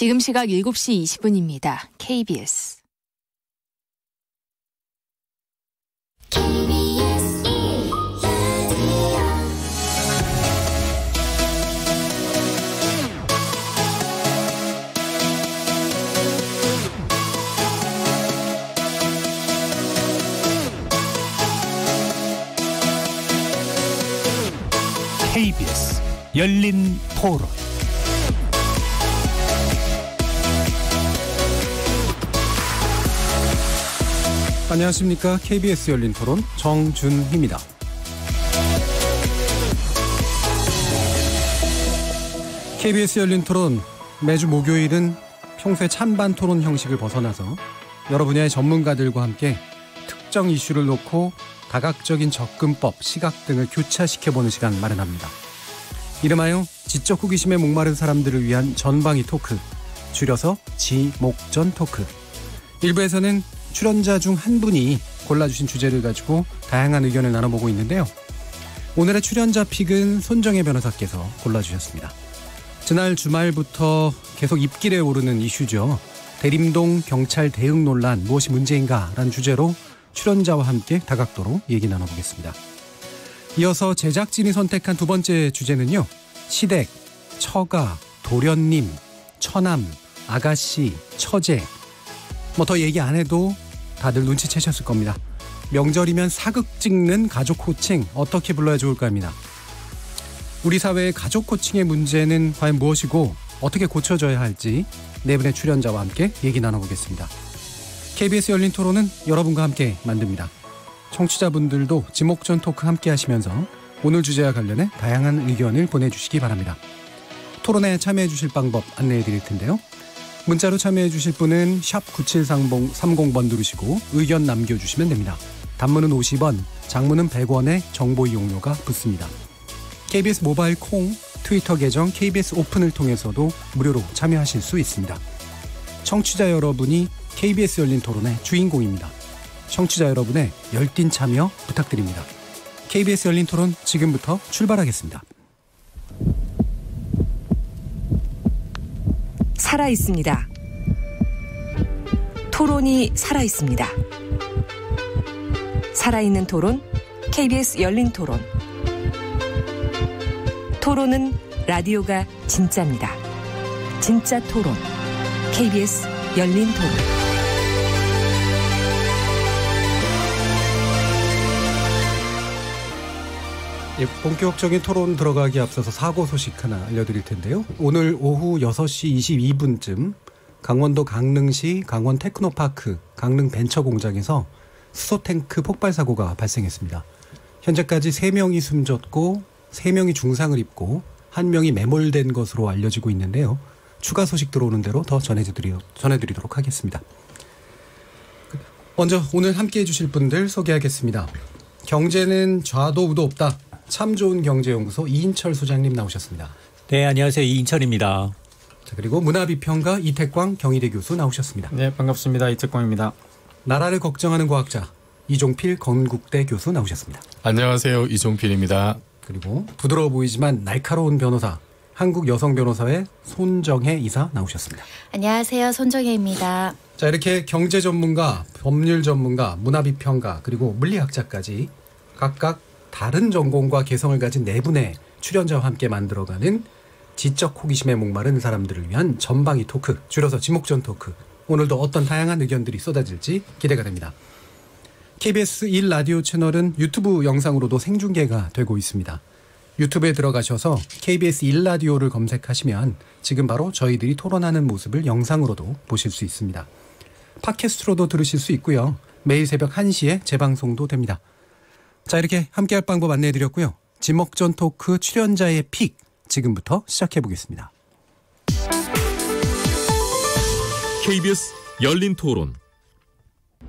지금 시각 7시 20분입니다. KBS. KBS 열린 토론. 안녕하십니까. KBS 열린 토론 정준희입니다. KBS 열린 토론 매주 목요일은 평소의 찬반 토론 형식을 벗어나서 여러 분야의 전문가들과 함께 특정 이슈를 놓고 다각적인 접근법, 시각 등을 교차시켜보는 시간 마련합니다. 이름하여 지적 호기심에 목마른 사람들을 위한 전방위 토크, 줄여서 지목전 토크. 일부에서는 출연자 중 한 분이 골라주신 주제를 가지고 다양한 의견을 나눠보고 있는데요. 오늘의 출연자 픽은 손정혜 변호사께서 골라주셨습니다. 지난 주말부터 계속 입길에 오르는 이슈죠. 대림동 경찰 대응 논란 무엇이 문제인가라는 주제로 출연자와 함께 다각도로 얘기 나눠보겠습니다. 이어서 제작진이 선택한 두 번째 주제는요. 시댁, 처가, 도련님, 처남, 아가씨, 처제. 더 얘기 안 해도 다들 눈치채셨을 겁니다. 명절이면 사극 찍는 가족 호칭 어떻게 불러야 좋을까 합니다. 우리 사회의 가족 호칭의 문제는 과연 무엇이고 어떻게 고쳐져야 할지 네 분의 출연자와 함께 얘기 나눠보겠습니다. KBS 열린 토론은 여러분과 함께 만듭니다. 청취자분들도 지목전 토크 함께 하시면서 오늘 주제와 관련해 다양한 의견을 보내주시기 바랍니다. 토론에 참여해 주실 방법 안내해 드릴 텐데요. 문자로 참여해 주실 분은 샵 9730번 누르시고 의견 남겨주시면 됩니다. 단문은 50원, 장문은 100원의 정보 이용료가 붙습니다. KBS 모바일 콩, 트위터 계정 KBS 오픈을 통해서도 무료로 참여하실 수 있습니다. 청취자 여러분이 KBS 열린 토론의 주인공입니다. 청취자 여러분의 열띤 참여 부탁드립니다. KBS 열린 토론 지금부터 출발하겠습니다. 살아있습니다. 토론이 살아있습니다. 살아있는 토론, KBS 열린 토론. 토론은 라디오가 진짜입니다. 진짜 토론, KBS 열린 토론. 본격적인 토론 들어가기 앞서서 사고 소식 하나 알려드릴 텐데요. 오늘 오후 6시 22분쯤 강원도 강릉시 강원 테크노파크 강릉 벤처공장에서 수소탱크 폭발 사고가 발생했습니다. 현재까지 3명이 숨졌고 3명이 중상을 입고 1명이 매몰된 것으로 알려지고 있는데요. 추가 소식 들어오는 대로 더 전해드리도록 하겠습니다. 먼저 오늘 함께해 주실 분들 소개하겠습니다. 경제는 좌도 우도 없다. 참 좋은 경제연구소 이인철 소장님 나오셨습니다. 네, 안녕하세요. 이인철입니다. 자, 그리고 문화비평가 이택광 경희대 교수 나오셨습니다. 네, 반갑습니다. 이택광입니다. 나라를 걱정하는 과학자 이종필 건국대 교수 나오셨습니다. 안녕하세요. 이종필입니다. 그리고 부드러워 보이지만 날카로운 변호사 한국여성변호사의 손정혜 이사 나오셨습니다. 안녕하세요. 손정혜입니다. 자, 이렇게 경제 전문가, 법률 전문가, 문화비평가 그리고 물리학자까지 각각 다른 전공과 개성을 가진 네 분의 출연자와 함께 만들어가는 지적 호기심에 목마른 사람들을 위한 전방위 토크, 줄여서 지목전 토크. 오늘도 어떤 다양한 의견들이 쏟아질지 기대가 됩니다. KBS 1라디오 채널은 유튜브 영상으로도 생중계가 되고 있습니다. 유튜브에 들어가셔서 KBS 1라디오를 검색하시면 지금 바로 저희들이 토론하는 모습을 영상으로도 보실 수 있습니다. 팟캐스트로도 들으실 수 있고요. 매일 새벽 1시에 재방송도 됩니다. 자, 이렇게 함께할 방법 안내해드렸고요. 지목전 토크 출연자의 픽 지금부터 시작해보겠습니다. KBS 열린 토론.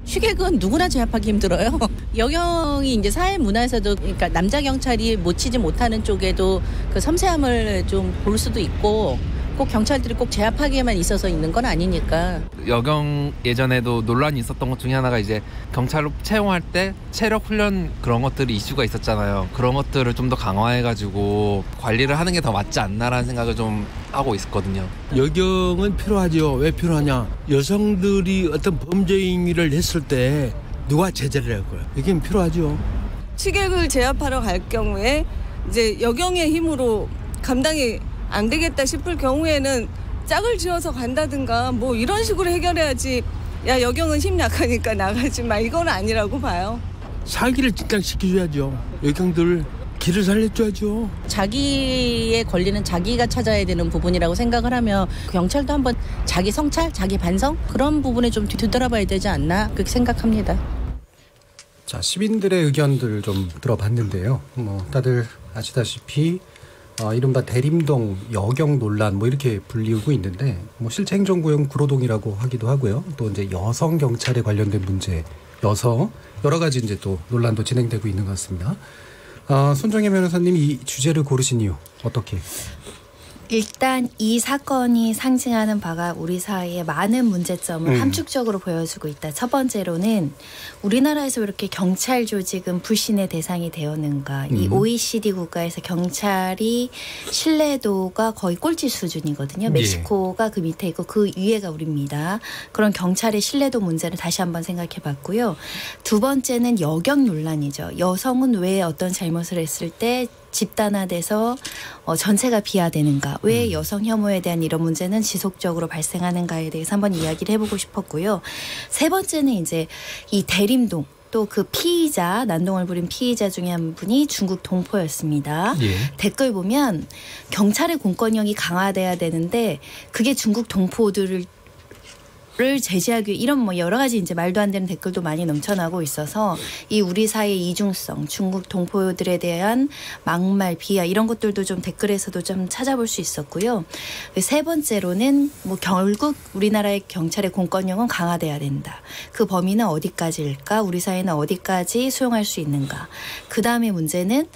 휴객은 누구나 제압하기 힘들어요. 여경이 이제 사회 문화에서도 그러니까 남자 경찰이 못 치지 못하는 쪽에도 그 섬세함을 좀 볼 수도 있고 꼭 경찰들이 꼭 제압하기에만 있어서 있는 건 아니니까. 여경 예전에도 논란이 있었던 것 중에 하나가 이제 경찰로 채용할 때 체력 훈련 그런 것들이 이슈가 있었잖아요. 그런 것들을 좀 더 강화해가지고 관리를 하는 게 더 맞지 않나라는 생각을 좀 하고 있었거든요. 여경은 필요하죠. 왜 필요하냐? 여성들이 어떤 범죄 행위를 했을 때 누가 제재를 할 거야? 이게 필요하죠. 취객을 제압하러 갈 경우에 이제 여경의 힘으로 감당이 안 되겠다 싶을 경우에는 짝을 지어서 간다든가 뭐 이런 식으로 해결해야지. 야, 여경은 힘 약하니까 나가지 마, 이건 아니라고 봐요. 사기를 진단시켜줘야죠. 여경들 길을 살려줘야죠. 자기의 권리는 자기가 찾아야 되는 부분이라고 생각을 하면 경찰도 한번 자기 성찰, 자기 반성 그런 부분에 좀 뒤돌아봐야 되지 않나 그렇게 생각합니다. 자, 시민들의 의견들 좀 들어봤는데요. 다들 아시다시피 이른바 대림동 여경 논란 이렇게 불리우고 있는데 실제 행정구역은 구로동이라고 하기도 하고요. 또 이제 여성 경찰에 관련된 문제, 여러 가지 이제 또 논란도 진행되고 있는 것 같습니다. 손정혜 변호사님이 이 주제를 고르신 이유 어떻게? 일단 이 사건이 상징하는 바가 우리 사회의 많은 문제점을 함축적으로 보여주고 있다. 첫 번째로는 우리나라에서 왜 이렇게 경찰 조직은 불신의 대상이 되었는가. 이 OECD 국가에서 경찰이 신뢰도가 거의 꼴찌 수준이거든요. 멕시코가 그 밑에 있고 그 위에가 우리입니다. 그런 경찰의 신뢰도 문제를 다시 한번 생각해 봤고요. 두 번째는 여경 논란이죠. 여성은 왜 어떤 잘못을 했을 때 집단화돼서 전체가 비하되는가. 왜 여성 혐오에 대한 이런 문제는 지속적으로 발생하는가에 대해서 한번 이야기를 해보고 싶었고요. 세 번째는 이제 이 대림동. 또 그 피의자, 난동을 부린 피의자 중에 한 분이 중국 동포였습니다. 댓글 보면 경찰의 공권력이 강화돼야 되는데 그게 중국 동포들을 제지하기 이런 여러 가지 이제 말도 안 되는 댓글도 많이 넘쳐나고 있어서 이 우리 사회의 이중성, 중국 동포들에 대한 막말, 비하 이런 것들도 좀 댓글에서도 좀 찾아볼 수 있었고요. 세 번째로는 결국 우리나라의 경찰의 공권력은 강화돼야 된다. 그 범위는 어디까지일까? 우리 사회는 어디까지 수용할 수 있는가? 그 다음에 문제는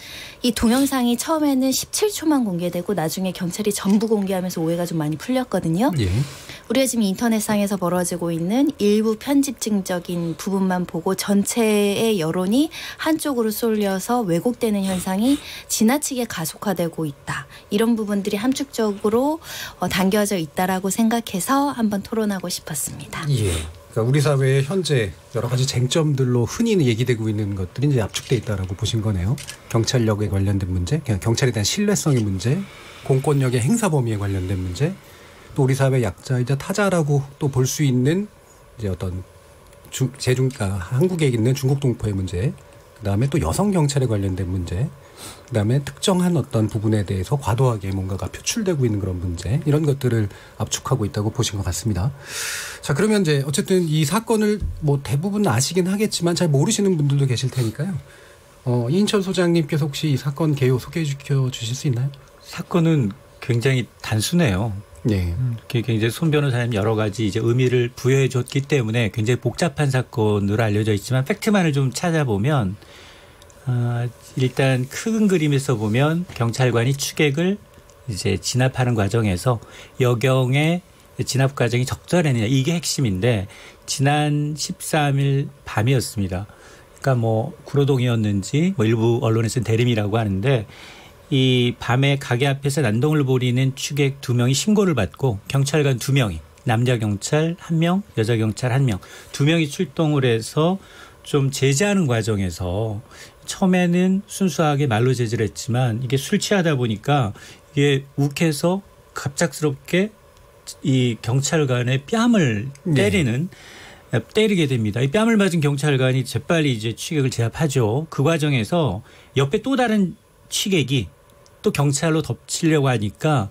이 동영상이 처음에는 17초만 공개되고 나중에 경찰이 전부 공개하면서 오해가 좀 많이 풀렸거든요. 우리가 지금 인터넷상에서 벌어지고 있는 일부 편집증적인 부분만 보고 전체의 여론이 한쪽으로 쏠려서 왜곡되는 현상이 지나치게 가속화되고 있다. 이런 부분들이 함축적으로 담겨져 있다라고 생각해서 한번 토론하고 싶었습니다. 그러니까 우리 사회의 현재 여러 가지 쟁점들로 흔히 얘기되고 있는 것들이 이제 압축돼 있다라고 보신 거네요. 경찰력에 관련된 문제, 경찰에 대한 신뢰성의 문제, 공권력의 행사 범위에 관련된 문제, 또 우리 사회 약자이자 타자라고 또 볼 수 있는 이제 어떤 한국에 있는 중국 동포의 문제, 그다음에 또 여성 경찰에 관련된 문제, 그다음에 특정한 어떤 부분에 대해서 과도하게 뭔가가 표출되고 있는 그런 문제, 이런 것들을 압축하고 있다고 보신 것 같습니다. 자, 그러면 이제 어쨌든 이 사건을 대부분 아시긴 하겠지만 잘 모르시는 분들도 계실 테니까요. 이인철 소장님께서 혹시 이 사건 개요 소개시켜 주실 수 있나요? 사건은 굉장히 단순해요. 굉장히 손 변호사님 여러 가지 이제 의미를 부여해 줬기 때문에 굉장히 복잡한 사건으로 알려져 있지만 팩트만을 좀 찾아보면 일단 큰 그림에서 보면 경찰관이 취객을 이제 진압하는 과정에서 여경의 진압 과정이 적절했느냐 이게 핵심인데 지난 13일 밤이었습니다. 그러니까 구로동이었는지 일부 언론에서는 대림이라고 하는데 이 밤에 가게 앞에서 난동을 부리는 취객 2명이 신고를 받고 경찰관 2명이 남자 경찰 1명, 여자 경찰 1명 2명이 출동을 해서 좀 제재하는 과정에서 처음에는 순수하게 말로 제재를 했지만 이게 술 취하다 보니까 이게 욱해서 갑작스럽게 이 경찰관의 뺨을 때리게 됩니다. 이 뺨을 맞은 경찰관이 재빨리 이제 취객을 제압하죠. 그 과정에서 옆에 또 다른 취객이 또 경찰로 덮치려고 하니까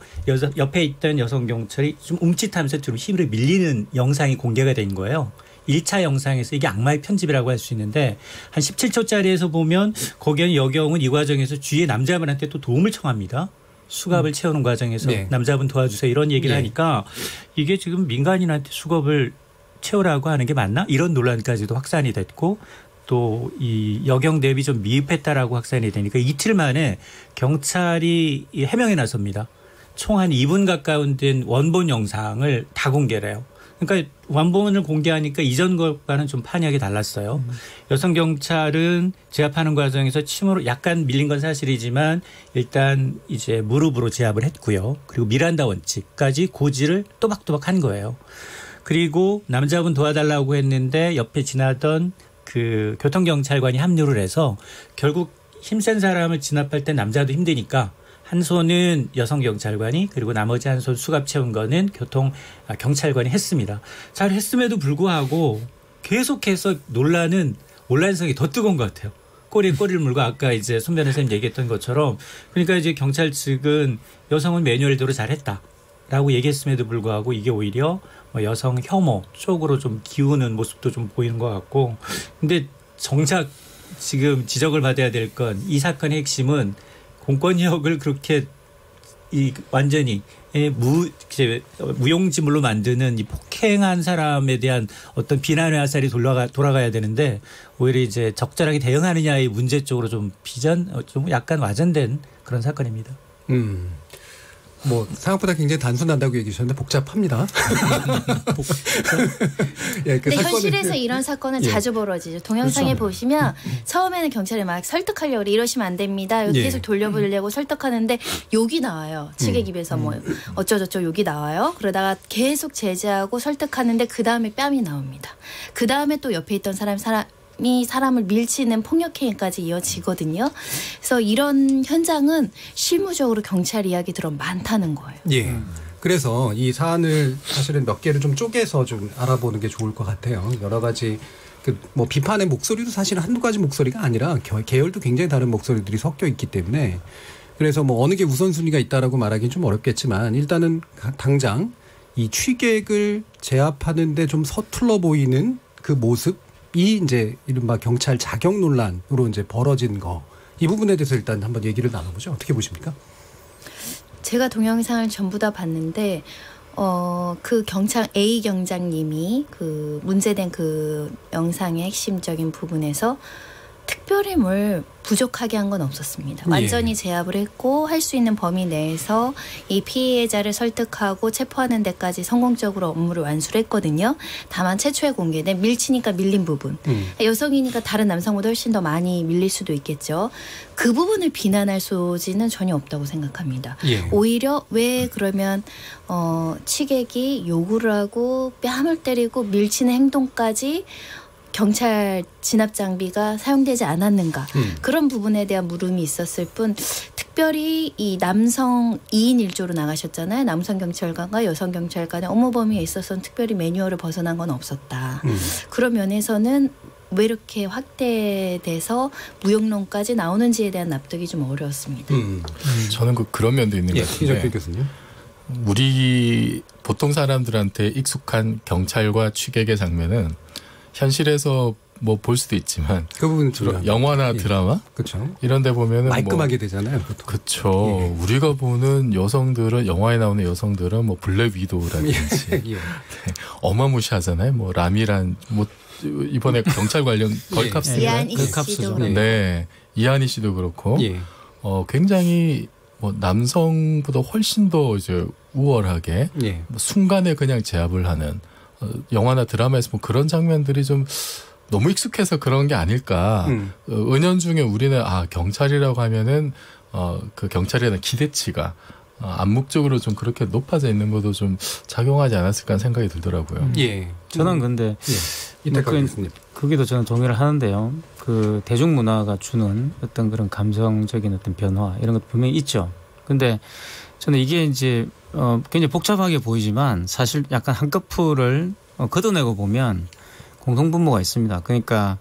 옆에 있던 여성 경찰이 좀 움찔하면서 좀 힘으로 밀리는 영상이 공개가 된 거예요. 1차 영상에서 이게 악마의 편집이라고 할 수 있는데 한 17초짜리에서 보면 거기에는 여경은 이 과정에서 주위의 남자분한테 또 도움을 청합니다. 수갑을 채우는 과정에서 남자분 도와주세요 이런 얘기를 하니까 이게 지금 민간인한테 수갑을 채우라고 하는 게 맞나? 이런 논란까지도 확산이 됐고 또 이 여경 대비 좀 미흡했다라고 확산이 되니까 이틀 만에 경찰이 해명에 나섭니다. 총 한 2분 가까운 된 원본 영상을 다 공개를 해요. 그러니까 원본을 공개하니까 이전 것과는 좀 판이하게 달랐어요. 여성 경찰은 제압하는 과정에서 침으로 약간 밀린 건 사실이지만 일단 이제 무릎으로 제압을 했고요. 그리고 미란다 원칙까지 고지를 또박또박 한 거예요. 그리고 남자분 도와달라고 했는데 옆에 지나던 그 교통경찰관이 합류를 해서 결국 힘센 사람을 진압할 때 남자도 힘드니까 한 손은 여성 경찰관이 그리고 나머지 한 손 수갑 채운 거는 경찰관이 했습니다. 잘 했음에도 불구하고 계속해서 논란은 온라인성이 더 뜨거운 것 같아요. 꼬리에 꼬리를 물고 아까 이제 손 변호사님 얘기했던 것처럼 그러니까 이제 경찰 측은 여성은 매뉴얼대로 잘했다라고 얘기했음에도 불구하고 이게 오히려 여성 혐오 쪽으로 좀 기우는 모습도 좀 보이는 것 같고 근데 정작 지금 지적을 받아야 될 건 이 사건의 핵심은 공권력을 그렇게 완전히 무용지물로 만드는 이 폭행한 사람에 대한 어떤 비난의 화살이 돌아가야 되는데 오히려 이제 적절하게 대응하느냐의 문제 쪽으로 좀 약간 와전된 그런 사건입니다. 뭐 생각보다 굉장히 단순하다고 얘기해 주셨는데 복잡합니다. 예, 근데 현실에서 이런 사건은 자주 벌어지죠. 동영상에 그렇죠. 보시면 처음에는 경찰이 막 설득하려고 그래. 이러시면 안 됩니다. 계속 돌려보려고 설득하는데 욕이 나와요. 측의 입에서 뭐 어쩌저쩌 욕이 나와요. 그러다가 계속 제재하고 설득하는데 그 다음에 뺨이 나옵니다. 그 다음에 또 옆에 있던 사람을 밀치는 폭력행위까지 이어지거든요. 그래서 이런 현장은 실무적으로 경찰 이야기들은 많다는 거예요. 예. 그래서 이 사안을 사실은 몇 개를 좀 쪼개서 좀 알아보는 게 좋을 것 같아요. 여러 가지 뭐 비판의 목소리도 사실 한두 가지 목소리가 아니라 계열도 굉장히 다른 목소리들이 섞여 있기 때문에 그래서 뭐 어느 게 우선순위가 있다라고 말하기는 좀 어렵겠지만 일단은 당장 이 취객을 제압하는데 좀 서툴러 보이는 그 모습 이 이제 이른바 경찰 자격 논란으로 이제 벌어진 거 이 부분에 대해서 일단 한번 얘기를 나눠보죠. 어떻게 보십니까? 제가 동영상을 전부 다 봤는데 그 경찰 A 경장님이 그 문제된 그 영상의 핵심적인 부분에서 특별히 뭘 부족하게 한 건 없었습니다. 완전히 제압을 했고 할 수 있는 범위 내에서 이 피해자를 설득하고 체포하는 데까지 성공적으로 업무를 완수를 했거든요. 다만 최초에 공개된 밀치니까 밀린 부분. 여성이니까 다른 남성보다 훨씬 더 많이 밀릴 수도 있겠죠. 그 부분을 비난할 소지는 전혀 없다고 생각합니다. 오히려 왜 그러면 취객이 요구를 하고 뺨을 때리고 밀치는 행동까지 경찰 진압 장비가 사용되지 않았는가 그런 부분에 대한 물음이 있었을 뿐 특별히 이 남성 2인 1조로 나가셨잖아요. 남성 경찰관과 여성 경찰관의 업무 범위에 있어서는 특별히 매뉴얼을 벗어난 건 없었다. 그런 면에서는 왜 이렇게 확대돼서 무용론까지 나오는지에 대한 납득이 좀 어려웠습니다. 저는 그런 면도 있는 것 같은데 교수님. 우리 보통 사람들한테 익숙한 경찰과 취객의 장면은 현실에서 뭐 볼 수도 있지만 그 부분 주로 영화나 드라마 그렇죠. 이런 데 보면은 말끔하게 되잖아요. 그렇죠. 우리가 보는 여성들은 영화에 나오는 여성들은 뭐 블랙 위도우라든지 네. 어마무시하잖아요. 뭐 라미란 뭐 이번에 경찰 관련 걸캅스 걸캅스죠. 네. 이한희 씨도 그렇고 굉장히 뭐 남성보다 훨씬 더 이제 우월하게 뭐 순간에 그냥 제압을 하는 영화나 드라마에서 뭐 그런 장면들이 좀 너무 익숙해서 그런 게 아닐까. 은연중에 우리는 경찰이라고 하면은 그 경찰에 대한 기대치가 암묵적으로 좀 그렇게 높아져 있는 것도 좀 작용하지 않았을까 하는 생각이 들더라고요. 저는 근데 거기도 저는 동의를 하는데요. 그 대중문화가 주는 어떤 그런 감성적인 어떤 변화 이런 것도 분명히 있죠. 근데 저는 이게 이제 굉장히 복잡하게 보이지만 사실 약간 한꺼풀을 걷어내고 보면 공통분모가 있습니다. 그러니까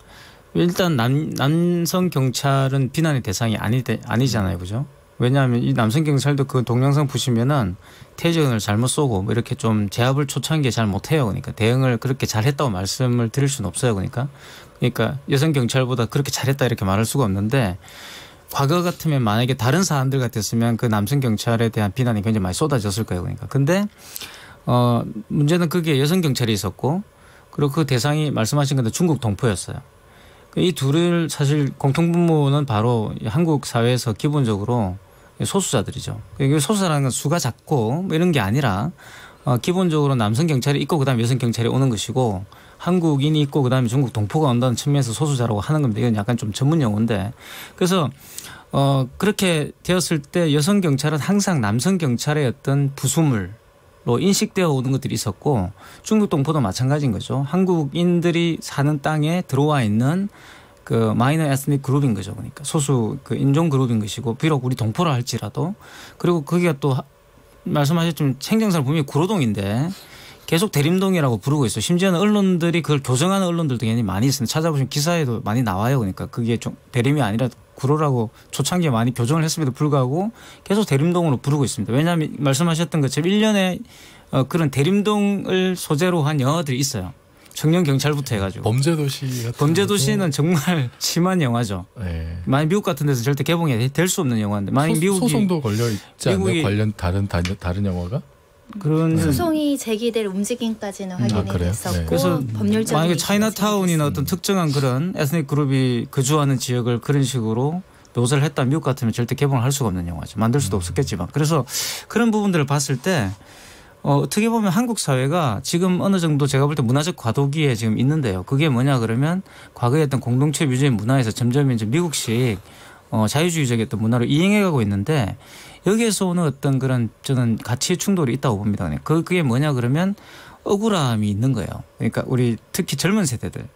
일단 남성 경찰은 비난의 대상이 아니잖아요, 그죠? 왜냐하면 이 남성 경찰도 그 동영상 보시면은 태전을 잘못 쏘고 뭐 이렇게 좀 제압을 초창기에 잘 못해요. 그러니까 대응을 그렇게 잘했다고 말씀을 드릴 수는 없어요. 그러니까 여성 경찰보다 그렇게 잘했다 이렇게 말할 수가 없는데. 과거 같으면 만약에 다른 사안들 같았으면 그 남성 경찰에 대한 비난이 굉장히 많이 쏟아졌을 거예요. 그러니까. 근데 문제는 그게 여성 경찰이 있었고 그리고 그 대상이 말씀하신 건데 중국 동포였어요. 이 둘을 사실 공통분모는 바로 한국 사회에서 기본적으로 소수자들이죠. 소수자라는 건 수가 작고 뭐 이런 게 아니라 기본적으로 남성 경찰이 있고 그다음에 여성 경찰이 오는 것이고 한국인이 있고 그다음에 중국 동포가 온다는 측면에서 소수자라고 하는 겁니다. 이건 약간 좀 전문 용어인데 그래서 그렇게 되었을 때 여성 경찰은 항상 남성 경찰의 어떤 부수물로 인식되어 오는 것들이 있었고 중국 동포도 마찬가지인 거죠. 한국인들이 사는 땅에 들어와 있는 그 마이너 에스닉 그룹인 거죠. 그러니까 소수 그 인종 그룹인 것이고 비록 우리 동포라 할지라도 그리고 거기가 또 말씀하셨지만 행정사를 분명히 구로동인데 계속 대림동이라고 부르고 있어요. 심지어는 언론들이 그걸 교정하는 언론들도 굉장히 많이 있습니다. 찾아보시면 기사에도 많이 나와요. 그러니까 그게 좀 대림이 아니라 구로라고 초창기에 많이 교정을 했음에도 불구하고 계속 대림동으로 부르고 있습니다. 왜냐하면 말씀하셨던 것처럼 1년에 그런 대림동을 소재로 한 영화들이 있어요. 청년 경찰부터 해가지고. 범죄도시는 정말 심한 영화죠. 네. 만약 미국 같은 데서 절대 개봉이 될 수 없는 영화인데 만약 미국이 소송도 걸려 있지 않나요? 관련 다른 영화가? 그런 소송이 제기될 움직임까지는 확인이 됐었고 네. 그래서 법률적인 만약에 차이나타운이나 어떤 특정한 그런 에스닉 그룹이 거주하는 지역을 그런 식으로 묘사를 했다 미국 같으면 절대 개봉을 할 수가 없는 영화죠. 만들 수도 없었겠지만 그래서 그런 부분들을 봤을 때 어떻게 보면 한국 사회가 지금 어느 정도 제가 볼 때 문화적 과도기에 지금 있는데요. 그게 뭐냐 그러면 과거에 어떤 공동체 위주의 문화에서 점점 이제 미국식 자유주의적인 어떤 문화로 이행해가고 있는데 여기에서 오는 어떤 그런 저는 가치의 충돌이 있다고 봅니다. 그게 뭐냐 그러면 억울함이 있는 거예요. 그러니까 우리 특히 젊은 세대들.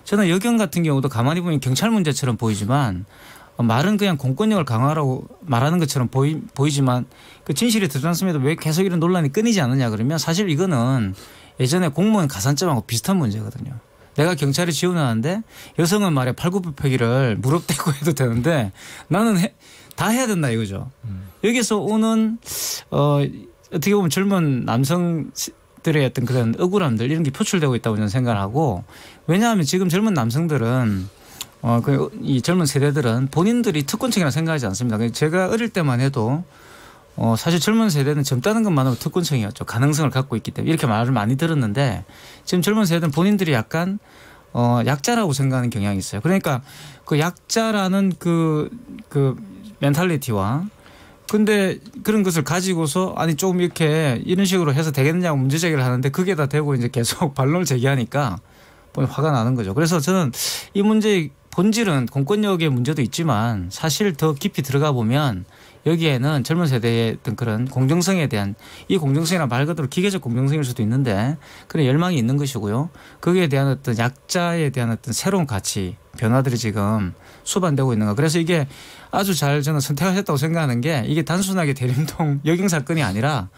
저는 여경 같은 경우도 가만히 보면 경찰 문제처럼 보이지만 말은 그냥 공권력을 강화하라고 말하는 것처럼 보이지만 그 진실이 드러났음에도 왜 계속 이런 논란이 끊이지 않느냐 그러면 사실 이거는 예전에 공무원 가산점하고 비슷한 문제거든요. 내가 경찰에 지원하는데 여성은 말에 팔굽혀펴기를 무릎 대고 해도 되는데 나는 다 해야 된다 이거죠. 여기서 오는 어떻게 보면 젊은 남성들의 어떤 그런 억울함들 이런 게 표출되고 있다고 저는 생각을 하고 왜냐하면 지금 젊은 남성들은 이 젊은 세대들은 본인들이 특권층이라 생각하지 않습니다. 제가 어릴 때만 해도 사실 젊은 세대는 젊다는 것만으로 특권층이었죠. 가능성을 갖고 있기 때문에 이렇게 말을 많이 들었는데 지금 젊은 세대는 본인들이 약간 약자라고 생각하는 경향이 있어요. 그러니까 그 약자라는 그 멘탈리티와 근데 그런 것을 가지고서 아니 조금 이렇게 이런 식으로 해서 되겠느냐고 문제 제기를 하는데 그게 다 되고 이제 계속 반론을 제기하니까 화가 나는 거죠. 그래서 저는 이 문제의 본질은 공권력의 문제도 있지만 사실 더 깊이 들어가 보면 여기에는 젊은 세대의 어떤 그런 공정성에 대한 이 공정성이란 말 그대로 기계적 공정성일 수도 있는데 그런 열망이 있는 것이고요. 거기에 대한 어떤 약자에 대한 어떤 새로운 가치 변화들이 지금 수반되고 있는 거. 그래서 이게 아주 잘 저는 선택하셨다고 생각하는 게 이게 단순하게 대림동 여경 사건이 아니라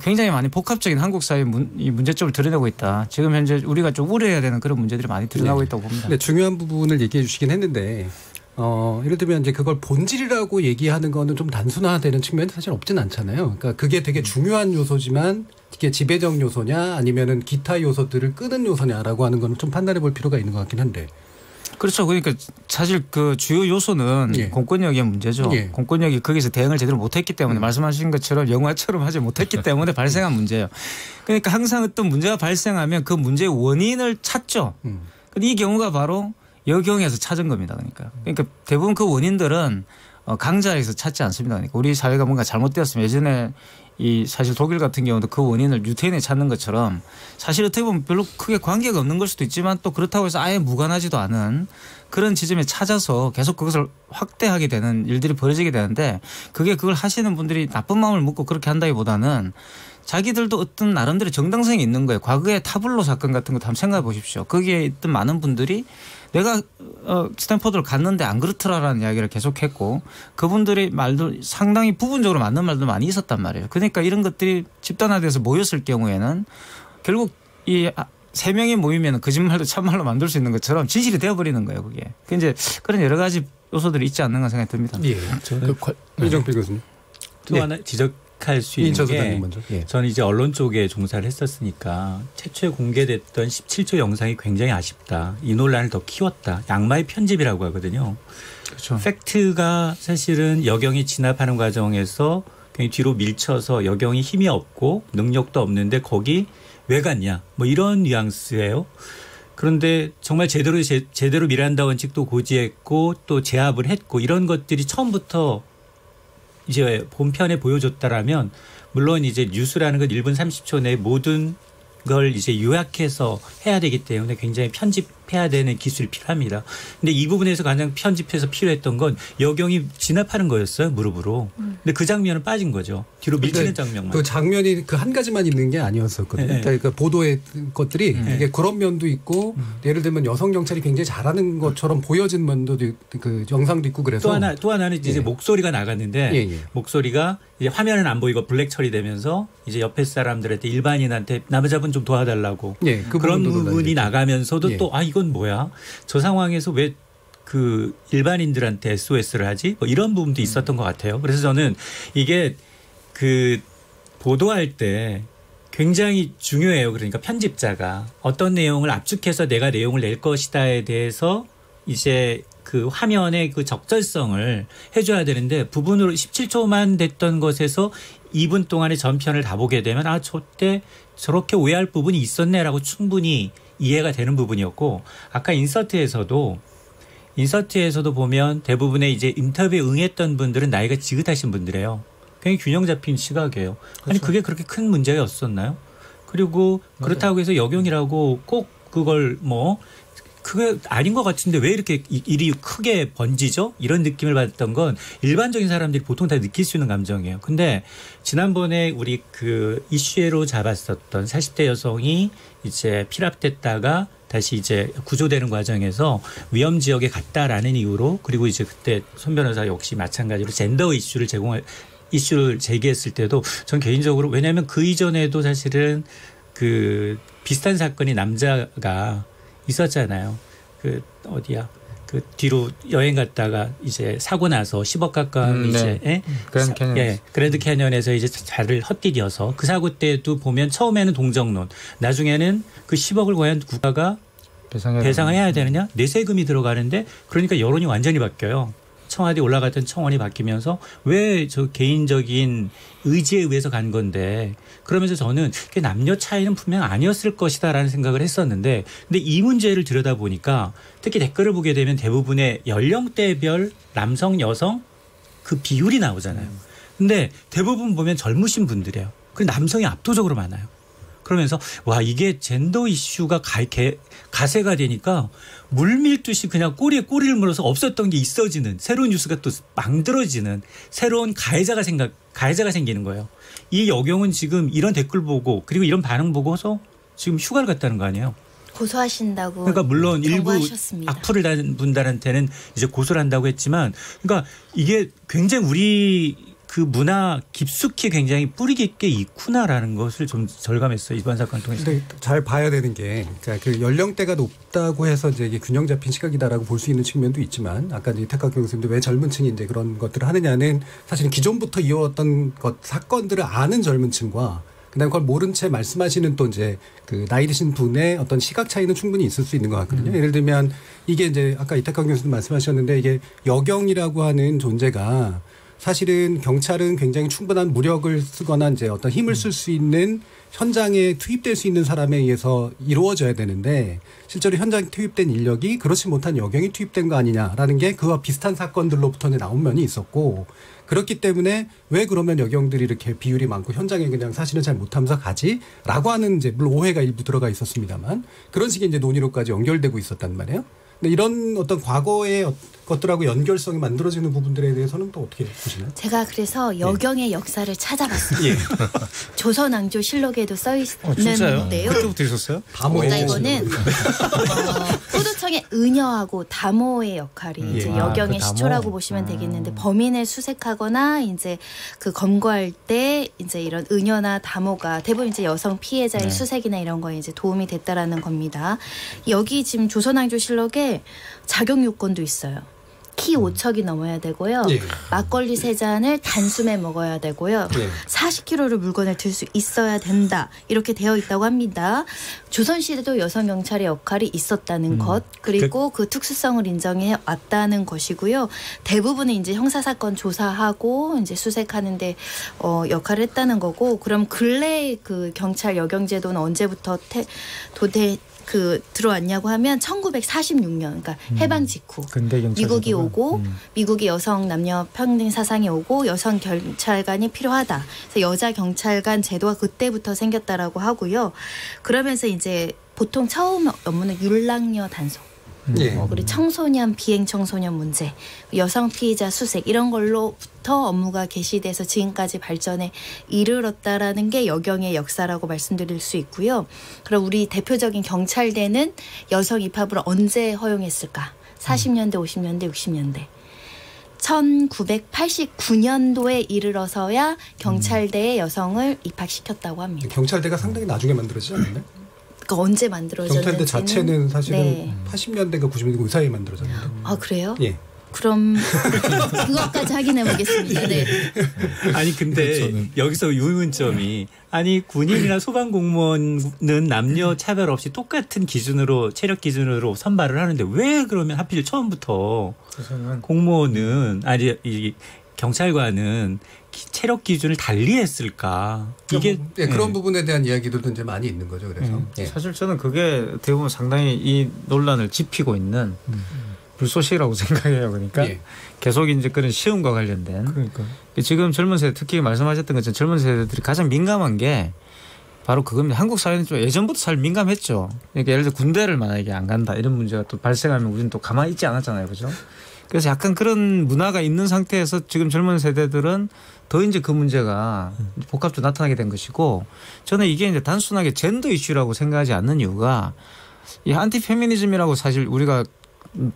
굉장히 많이 복합적인 한국 사회의 이 문제점을 드러내고 있다. 지금 현재 우리가 좀 우려해야 되는 그런 문제들이 많이 드러나고 있다고 봅니다. 네, 중요한 부분을 얘기해 주시긴 했는데 예를 들면 이제 그걸 본질이라고 얘기하는 거는 좀 단순화되는 측면이 사실 없진 않잖아요. 그러니까 그게 되게 중요한 요소지만 이게 지배적 요소냐 아니면은 기타 요소들을 끄는 요소냐라고 하는 거는 좀 판단해 볼 필요가 있는 것 같긴 한데. 그렇죠. 그러니까 사실 그 주요 요소는 공권력의 문제죠. 공권력이 거기서 대응을 제대로 못했기 때문에 말씀하신 것처럼 영화처럼 하지 못했기 때문에 발생한 문제예요. 그러니까 항상 어떤 문제가 발생하면 그 문제의 원인을 찾죠. 근데 이 경우가 바로 여경에서 찾은 겁니다. 그러니까 대부분 그 원인들은 강자에서 찾지 않습니다. 그러니까 우리 사회가 뭔가 잘못되었으면 예전에 이 사실 독일 같은 경우도 그 원인을 유태인에 찾는 것처럼 사실 어떻게 보면 별로 크게 관계가 없는 걸 수도 있지만 또 그렇다고 해서 아예 무관하지도 않은 그런 지점에 찾아서 계속 그것을 확대하게 되는 일들이 벌어지게 되는데 그걸 하시는 분들이 나쁜 마음을 먹고 그렇게 한다기보다는 자기들도 어떤 나름대로 정당성이 있는 거예요. 과거의 타블로 사건 같은 것도 한번 생각해 보십시오. 거기에 있던 많은 분들이 내가 스탠퍼드를 갔는데 안 그렇더라라는 이야기를 계속했고 그분들의 말도 상당히 부분적으로 맞는 말도 많이 있었단 말이에요. 그러니까 이런 것들이 집단화돼서 모였을 경우에는 결국 이 세 명이 모이면 거짓말도 참말로 만들 수 있는 것처럼 진실이 되어버리는 거예요. 그게. 이제 그런 여러 가지 요소들이 있지 않는가 생각이 듭니다. 예. 이정필 교수님. 또 하나 지적할 수 있는 게 저는 이제 언론 쪽에 종사를 했었으니까 최초에 공개됐던 17초 영상이 굉장히 아쉽다. 이 논란을 더 키웠다. 양마의 편집이라고 하거든요. 그렇죠. 팩트가 사실은 여경이 진압하는 과정에서 굉장히 뒤로 밀쳐서 여경이 힘이 없고 능력도 없는데 거기 왜 갔냐 뭐 이런 뉘앙스예요. 그런데 정말 제대로 미란다 원칙도 고지했고 또 제압을 했고 이런 것들이 처음부터 이제 본편에 보여줬다라면 물론 이제 뉴스라는 건 1분 30초 내에 모든 걸 이제 요약해서 해야 되기 때문에 굉장히 편집해야 되는 기술이 필요합니다. 근데 이 부분에서 가장 편집해서 필요했던 건 여경이 진압하는 거였어요, 무릎으로. 근데 그 장면은 빠진 거죠. 뒤로 밀치는 장면만. 그 장면이 그 한 가지만 있는 게 아니었었거든요. 네. 그러니까 보도의 것들이 이게 그런 면도 있고 예를 들면 여성 경찰이 굉장히 잘하는 것처럼 보여진 면도 그 영상도 있고 그래서 또 하나는 이제 목소리가 나갔는데 목소리가 이제 화면은 안 보이고 블랙 처리되면서 이제 옆에 사람들한테 일반인한테 남자분 좀 도와달라고 그런 부분이 나가면서도 또 이건 뭐야? 저 상황에서 왜 그 일반인들한테 SOS를 하지? 뭐 이런 부분도 있었던 것 같아요. 그래서 저는 이게 그 보도할 때 굉장히 중요해요. 그러니까 편집자가 어떤 내용을 압축해서 내가 내용을 낼 것이다에 대해서 이제 그 화면의 그 적절성을 해줘야 되는데 부분으로 17초만 됐던 것에서 2분 동안의 전편을 다 보게 되면 저때 저렇게 오해할 부분이 있었네라고 충분히 이해가 되는 부분이었고 아까 인서트에서도 보면 대부분의 이제 인터뷰에 응했던 분들은 나이가 지긋하신 분들이에요. 굉장히 균형 잡힌 시각이에요. 그렇죠. 아니 그게 그렇게 큰 문제였었나요? 그리고 그렇다고 해서 여경이라고 꼭 그걸 그게 아닌 것 같은데 왜 이렇게 일이 크게 번지죠? 이런 느낌을 받았던 건 일반적인 사람들이 보통 다 느낄 수 있는 감정이에요. 근데 지난번에 우리 그 이슈로 잡았었던 40대 여성이 이제 필압됐다가 다시 이제 구조되는 과정에서 위험 지역에 갔다라는 이유로 그리고 이제 그때 손 변호사 역시 마찬가지로 젠더 이슈를 제기했을 때도 전 개인적으로 왜냐하면 그 이전에도 사실은 그 비슷한 사건이 남자가 있었잖아요. 그 어디야? 그 뒤로 여행 갔다가 이제 사고 나서 10억 가까운 이제 그랜드 캐년에서 이제 차를 헛디뎌서 그 사고 때도 보면 처음에는 동정론, 나중에는 그 10억을 과연 국가가 배상해야 되느냐? 내세금이 들어가는데 그러니까 여론이 완전히 바뀌어요. 청와대에 올라갔던 청원이 바뀌면서 왜 저 개인적인 의지에 의해서 간 건데 그러면서 저는 남녀 차이는 분명 아니었을 것이다라는 생각을 했었는데 근데 이 문제를 들여다보니까 특히 댓글을 보게 되면 대부분의 연령대별 남성, 여성 그 비율이 나오잖아요. 근데 대부분 보면 젊으신 분들이에요. 그리고 남성이 압도적으로 많아요. 그러면서 이게 젠더 이슈가 가세가 되니까 물밀듯이 그냥 꼬리에 꼬리를 물어서 없었던 게 있어지는 새로운 뉴스가 또 망들어지는 새로운 가해자가 생기는 거예요. 이 여경은 지금 이런 댓글 보고 그리고 이런 반응 보고서 지금 휴가를 갔다는 거 아니에요. 고소하신다고. 그러니까 물론 경고하셨습니다. 일부 악플을 단 분들한테는 이제 고소를 한다고 했지만 그러니까 이게 굉장히 우리 그 문화 깊숙이 굉장히 뿌리 깊게 있구나라는 것을 좀 절감했어요. 이번 사건 통해서. 근데 잘 봐야 되는 게 그러니까 그 연령대가 높다고 해서 이제 이게 균형 잡힌 시각이다라고 볼 수 있는 측면도 있지만 아까 이제 태학 교수님도 왜 젊은 층이 이제 그런 것들을 하느냐는 사실은 기존부터 이어왔던 사건들을 아는 젊은 층과 그다음에 그걸 모른 채 말씀하시는 또 이제 그 나이 드신 분의 어떤 시각 차이는 충분히 있을 수 있는 것 같거든요. 예를 들면 이게 이제 아까 이태학 교수님 말씀하셨는데 이게 여경이라고 하는 존재가 사실은 경찰은 굉장히 충분한 무력을 쓰거나 이제 어떤 힘을 쓸 수 있는 현장에 투입될 수 있는 사람에 의해서 이루어져야 되는데 실제로 현장에 투입된 인력이 그렇지 못한 여경이 투입된 거 아니냐라는 게 그와 비슷한 사건들로부터 나온 면이 있었고 그렇기 때문에 왜 그러면 여경들이 이렇게 비율이 많고 현장에 그냥 사실은 잘 못하면서 가지라고 하는 이제 물론 오해가 일부 들어가 있었습니다만 그런 식의 이제 논의로까지 연결되고 있었단 말이에요. 근데 이런 어떤 과거의 것들하고 연결성이 만들어지는 부분들에 대해서는 또 어떻게 보시나요? 제가 그래서 여경의 역사를 찾아봤습니다. 조선왕조 실록에도 써 있는데요. 그때부터 있었어요? 이거는 포도청의 은여하고 다모의 역할이 이제 여경의 시초라고 보시면 되겠는데 범인을 수색하거나 이제 그 검거할 때 이제 이런 은여나 다모가 대부분 이제 여성 피해자의 수색이나 이런 거에 이제 도움이 됐다라는 겁니다. 여기 지금 조선왕조 실록에 자격 요건도 있어요. 키 5척이 넘어야 되고요. 막걸리 3잔을 단숨에 먹어야 되고요. 40kg의 물건을 들 수 있어야 된다. 이렇게 되어 있다고 합니다. 조선시대도 여성 경찰의 역할이 있었다는 것 그리고 그 특수성을 인정해 왔다는 것이고요. 대부분은 이제 형사사건 조사하고 이제 수색하는데 역할을 했다는 거고 그럼 근래 그 경찰 여경제도는 언제부터 들어왔냐고 하면 1946년 그러니까 해방 직후 미국이 오고 미국의 여성 남녀 평등 사상이 오고 여성 경찰관이 필요하다. 그래서 여자 경찰관 제도가 그때부터 생겼다라고 하고요. 그러면서 이제 보통 처음 업무는 율락녀 단속. 그리고 청소년 비행 청소년 문제, 여성 피해자 수색 이런 걸로부터 업무가 개시돼서 지금까지 발전에 이르렀다라는 게 여경의 역사라고 말씀드릴 수 있고요. 그럼 우리 대표적인 경찰대는 여성 입학을 언제 허용했을까? 40년대, 50년대, 60년대. 1989년도에 이르러서야 경찰대에 여성을 입학시켰다고 합니다. 경찰대가 상당히 나중에 만들어지지 않았나요? 그러니까 언제 만들어졌는지는 경찰대 자체는 사실은 80년대가 90년대 그 사이에 만들어졌는데. 아 그래요? 예. 그럼 그것까지 확인해 보겠습니다. 네. 아니 근데 여기서 의문점이 아니 군인이나 소방 공무원은 남녀 차별 없이 똑같은 기준으로 체력 기준으로 선발을 하는데 왜 그러면 하필 처음부터 공무원은 아니 이 경찰관은 체력 기준을 달리했을까? 이게 그런 부분에 대한 이야기들도 이제 많이 있는 거죠. 그래서 사실 저는 그게 대부분 상당히 이 논란을 짚히고 있는 불쏘시라고 생각해요. 그러니까 계속 이제 그런 시험과 관련된. 지금 젊은 세대 특히 말씀하셨던 것처럼 젊은 세대들이 가장 민감한 게 바로 그겁니다. 한국 사회는 좀 예전부터 잘 민감했죠. 그러니까 예를 들어 군대를 만약에 안 간다 이런 문제가 또 발생하면 우리는 또 가만히 있지 않았잖아요, 그렇죠? 그래서 약간 그런 문화가 있는 상태에서 지금 젊은 세대들은 더 이제 그 문제가 복합적으로 나타나게 된 것이고 저는 이게 이제 단순하게 젠더 이슈라고 생각하지 않는 이유가 이 안티 페미니즘이라고 사실 우리가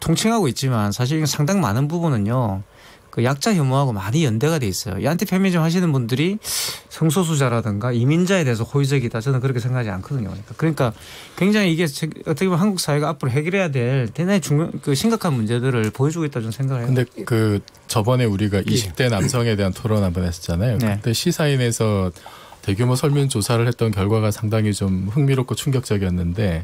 통칭하고 있지만 사실 상당 많은 부분은요 그 약자 혐오하고 많이 연대가 돼 있어요. 이 안티 페미니즘 하시는 분들이 성소수자라든가 이민자에 대해서 호의적이다 저는 그렇게 생각하지 않거든요. 그러니까 굉장히 이게 어떻게 보면 한국 사회가 앞으로 해결해야 될 대단히 그 심각한 문제들을 보여주고 있다 저는 생각을 해요. 근데 그 저번에 우리가 20대 남성에 대한 토론 한번 했었잖아요. 그때 시사인에서 대규모 설문조사를 했던 결과가 상당히 좀 흥미롭고 충격적이었는데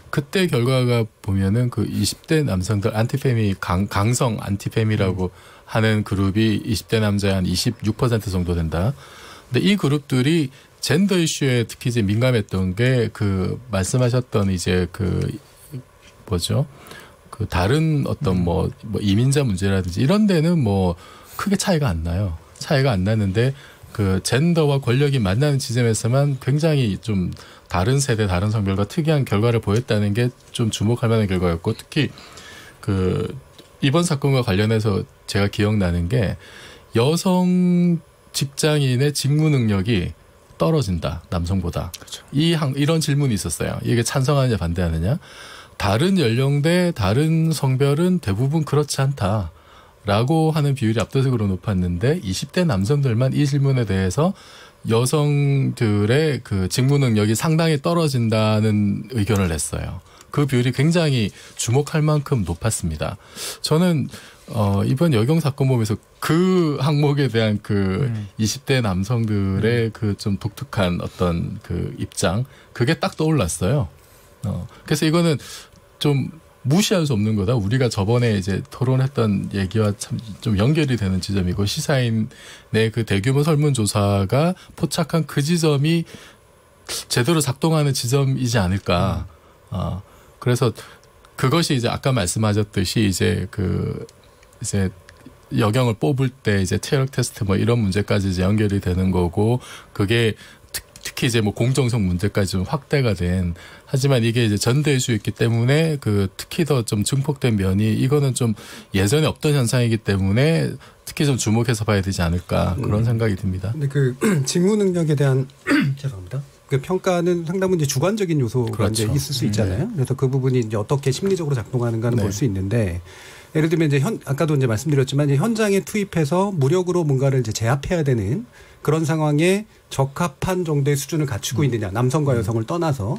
그때 결과가 보면은 그 20대 남성들 안티페미 강성 안티페미라고 하는 그룹이 20대 남자의 한 26% 정도 된다. 근데 이 그룹들이 젠더 이슈에 특히 이제 민감했던 게 그 말씀하셨던 이제 그 뭐죠? 그 다른 어떤 뭐 이민자 문제라든지 이런 데는 뭐 크게 차이가 안 나요. 차이가 안 나는데 그 젠더와 권력이 만나는 지점에서만 굉장히 좀 다른 세대, 다른 성별과 특이한 결과를 보였다는 게 좀 주목할 만한 결과였고 특히 그 이번 사건과 관련해서 제가 기억나는 게 여성 직장인의 직무 능력이 떨어진다, 남성보다. 그렇죠. 이런 질문이 있었어요. 이게 찬성하느냐 반대하느냐. 다른 연령대, 다른 성별은 대부분 그렇지 않다라고 하는 비율이 압도적으로 높았는데 20대 남성들만 이 질문에 대해서 여성들의 그 직무 능력이 상당히 떨어진다는 의견을 냈어요. 그 비율이 굉장히 주목할 만큼 높았습니다. 저는 이번 여경 사건 보면서 그 항목에 대한 그 20대 남성들의 그 좀 독특한 어떤 그 입장 그게 딱 떠올랐어요. 그래서 이거는 좀 무시할 수 없는 거다. 우리가 저번에 이제 토론했던 얘기와 참 좀 연결이 되는 지점이고 시사인의 그 대규모 설문조사가 포착한 그 지점이 제대로 작동하는 지점이지 않을까. 그래서 그것이 이제 아까 말씀하셨듯이 이제 이제 여경을 뽑을 때 이제 체력 테스트 뭐 이런 문제까지 이제 연결이 되는 거고 그게 특히 이제 뭐 공정성 문제까지 좀 확대가 된 하지만 이게 이제 전대 이슈였기 때문에 그 특히 더 좀 증폭된 면이 이거는 좀 예전에 없던 현상이기 때문에 특히 좀 주목해서 봐야 되지 않을까 그런 생각이 듭니다. 근데 그 직무 능력에 대한 죄송합니다. 그 평가는 상당 부분 이제 주관적인 요소가 그렇죠. 이제 있을 수 있잖아요. 그래서 그 부분이 이제 어떻게 심리적으로 작동하는가는 볼 수 있는데 예를 들면 이제 아까도 이제 말씀드렸지만 이제 현장에 투입해서 무력으로 뭔가를 이제 제압해야 되는 그런 상황에 적합한 정도의 수준을 갖추고 있느냐 남성과 여성을 떠나서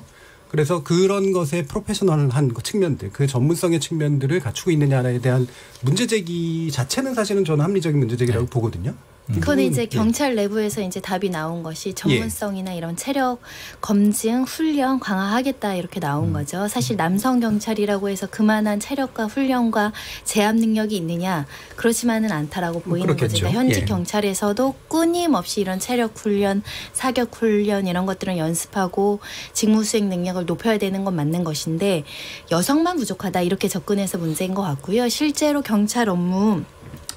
그래서 그런 것의 프로페셔널한 측면들 그 전문성의 측면들을 갖추고 있느냐에 대한 문제제기 자체는 사실은 저는 합리적인 문제제기라고 보거든요. 그건 이제 경찰 내부에서 이제 답이 나온 것이 전문성이나 이런 체력 검증, 훈련 강화하겠다 이렇게 나온 거죠. 사실 남성 경찰이라고 해서 그만한 체력과 훈련과 제압 능력이 있느냐 그렇지만은 않다라고 보이는 거죠. 그러니까 현직 경찰에서도 끊임없이 이런 체력 훈련, 사격 훈련 이런 것들은 연습하고 직무 수행 능력을 높여야 되는 건 맞는 것인데 여성만 부족하다 이렇게 접근해서 문제인 것 같고요. 실제로 경찰 업무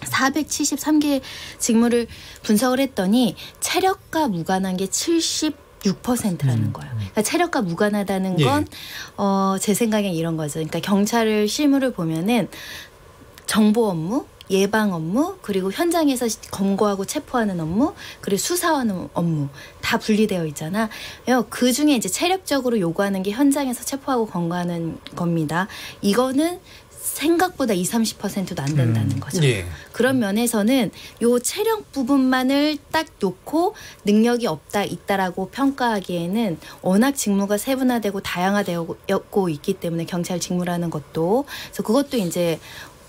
473개 직무를 분석을 했더니 체력과 무관한 게 76%라는 거예요. 그러니까 체력과 무관하다는 건 제 생각엔 이런 거죠. 그러니까 경찰을 실무를 보면은 정보 업무, 예방 업무, 그리고 현장에서 검거하고 체포하는 업무, 그리고 수사하는 업무 다 분리되어 있잖아. 그 중에 이제 체력적으로 요구하는 게 현장에서 체포하고 검거하는 겁니다. 이거는 생각보다 20-30%도 안 된다는 거죠. 그런 면에서는 요 체력 부분만을 딱 놓고 능력이 있다라고 평가하기에는 워낙 직무가 세분화되고 다양화되고 있기 때문에 경찰 직무라는 것도 그래서 그것도 이제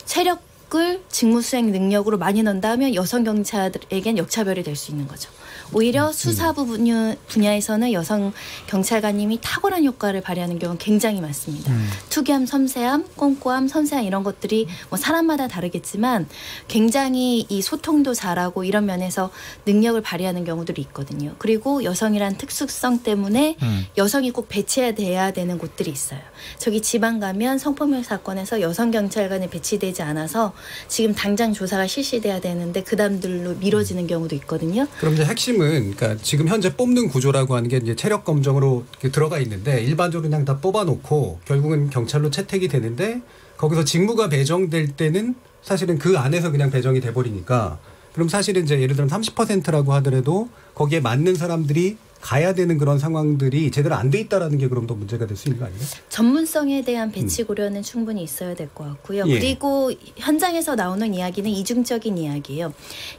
체력을 직무 수행 능력으로 많이 넣는다면 여성 경찰에겐 역차별이 될 수 있는 거죠. 오히려 수사 분야에서는 여성 경찰관님이 탁월한 효과를 발휘하는 경우는 굉장히 많습니다. 투기함, 섬세함, 꼼꼼함, 섬세함 이런 것들이 뭐 사람마다 다르겠지만 굉장히 이 소통도 잘하고 이런 면에서 능력을 발휘하는 경우들이 있거든요. 그리고 여성이란 특수성 때문에 여성이 꼭 배치돼야 되는 곳들이 있어요. 저기 지방 가면 성폭력 사건에서 여성 경찰관이 배치되지 않아서 지금 당장 조사가 실시돼야 되는데 그 다음들로 미뤄지는 경우도 있거든요. 그럼 이제 핵심은 그러니까 지금 현재 뽑는 구조라고 하는 게 이제 체력 검정으로 들어가 있는데 일반적으로 그냥 다 뽑아놓고 결국은 경찰로 채택이 되는데 거기서 직무가 배정될 때는 사실은 그 안에서 그냥 배정이 돼버리니까 그럼 사실은 이제 예를 들면 30%라고 하더라도 거기에 맞는 사람들이 가야 되는 그런 상황들이 제대로 안 돼 있다라는 게 그럼 더 문제가 될 수 있는 거 아니에요? 전문성에 대한 배치 고려는 충분히 있어야 될 것 같고요. 그리고 현장에서 나오는 이야기는 이중적인 이야기예요.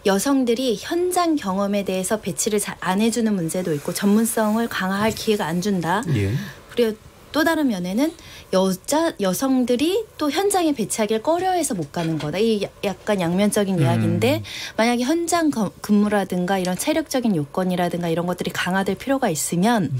여성들이 현장 경험에 대해서 배치를 잘 안 해주는 문제도 있고 전문성을 강화할 기회가 안 준다. 그리고 또 다른 면에는 여성들이 또 현장에 배치하기를 꺼려해서 못 가는 거다. 이 약간 양면적인 이야기인데 만약에 현장 근무라든가 이런 체력적인 요건이라든가 이런 것들이 강화될 필요가 있으면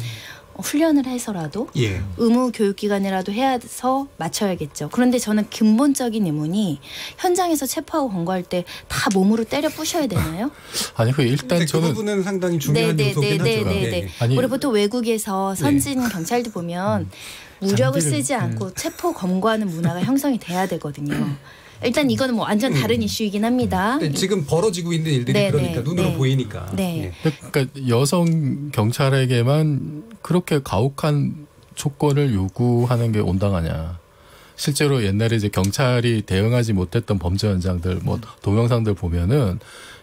훈련을 해서라도 의무 교육기관이라도 해서 맞춰야겠죠. 그런데 저는 근본적인 의문이 현장에서 체포하고 검거할 때 다 몸으로 때려 부셔야 되나요? 아니 일단 저는 그 부분은 상당히 중요한 요소긴 하죠. 우리 보통 외국에서 선진 경찰도 보면 무력을 쓰지 않고 체포 검거하는 문화가 형성이 돼야 되거든요. 일단 이거는 뭐 완전 다른 이슈이긴 합니다. 지금 벌어지고 있는 일들이 그러니까 눈으로 보이니까. 그러니까 여성 경찰에게만 그렇게 가혹한 조건을 요구하는 게 온당하냐. 실제로 옛날에 이제 경찰이 대응하지 못했던 범죄 현장들, 뭐 동영상들 보면은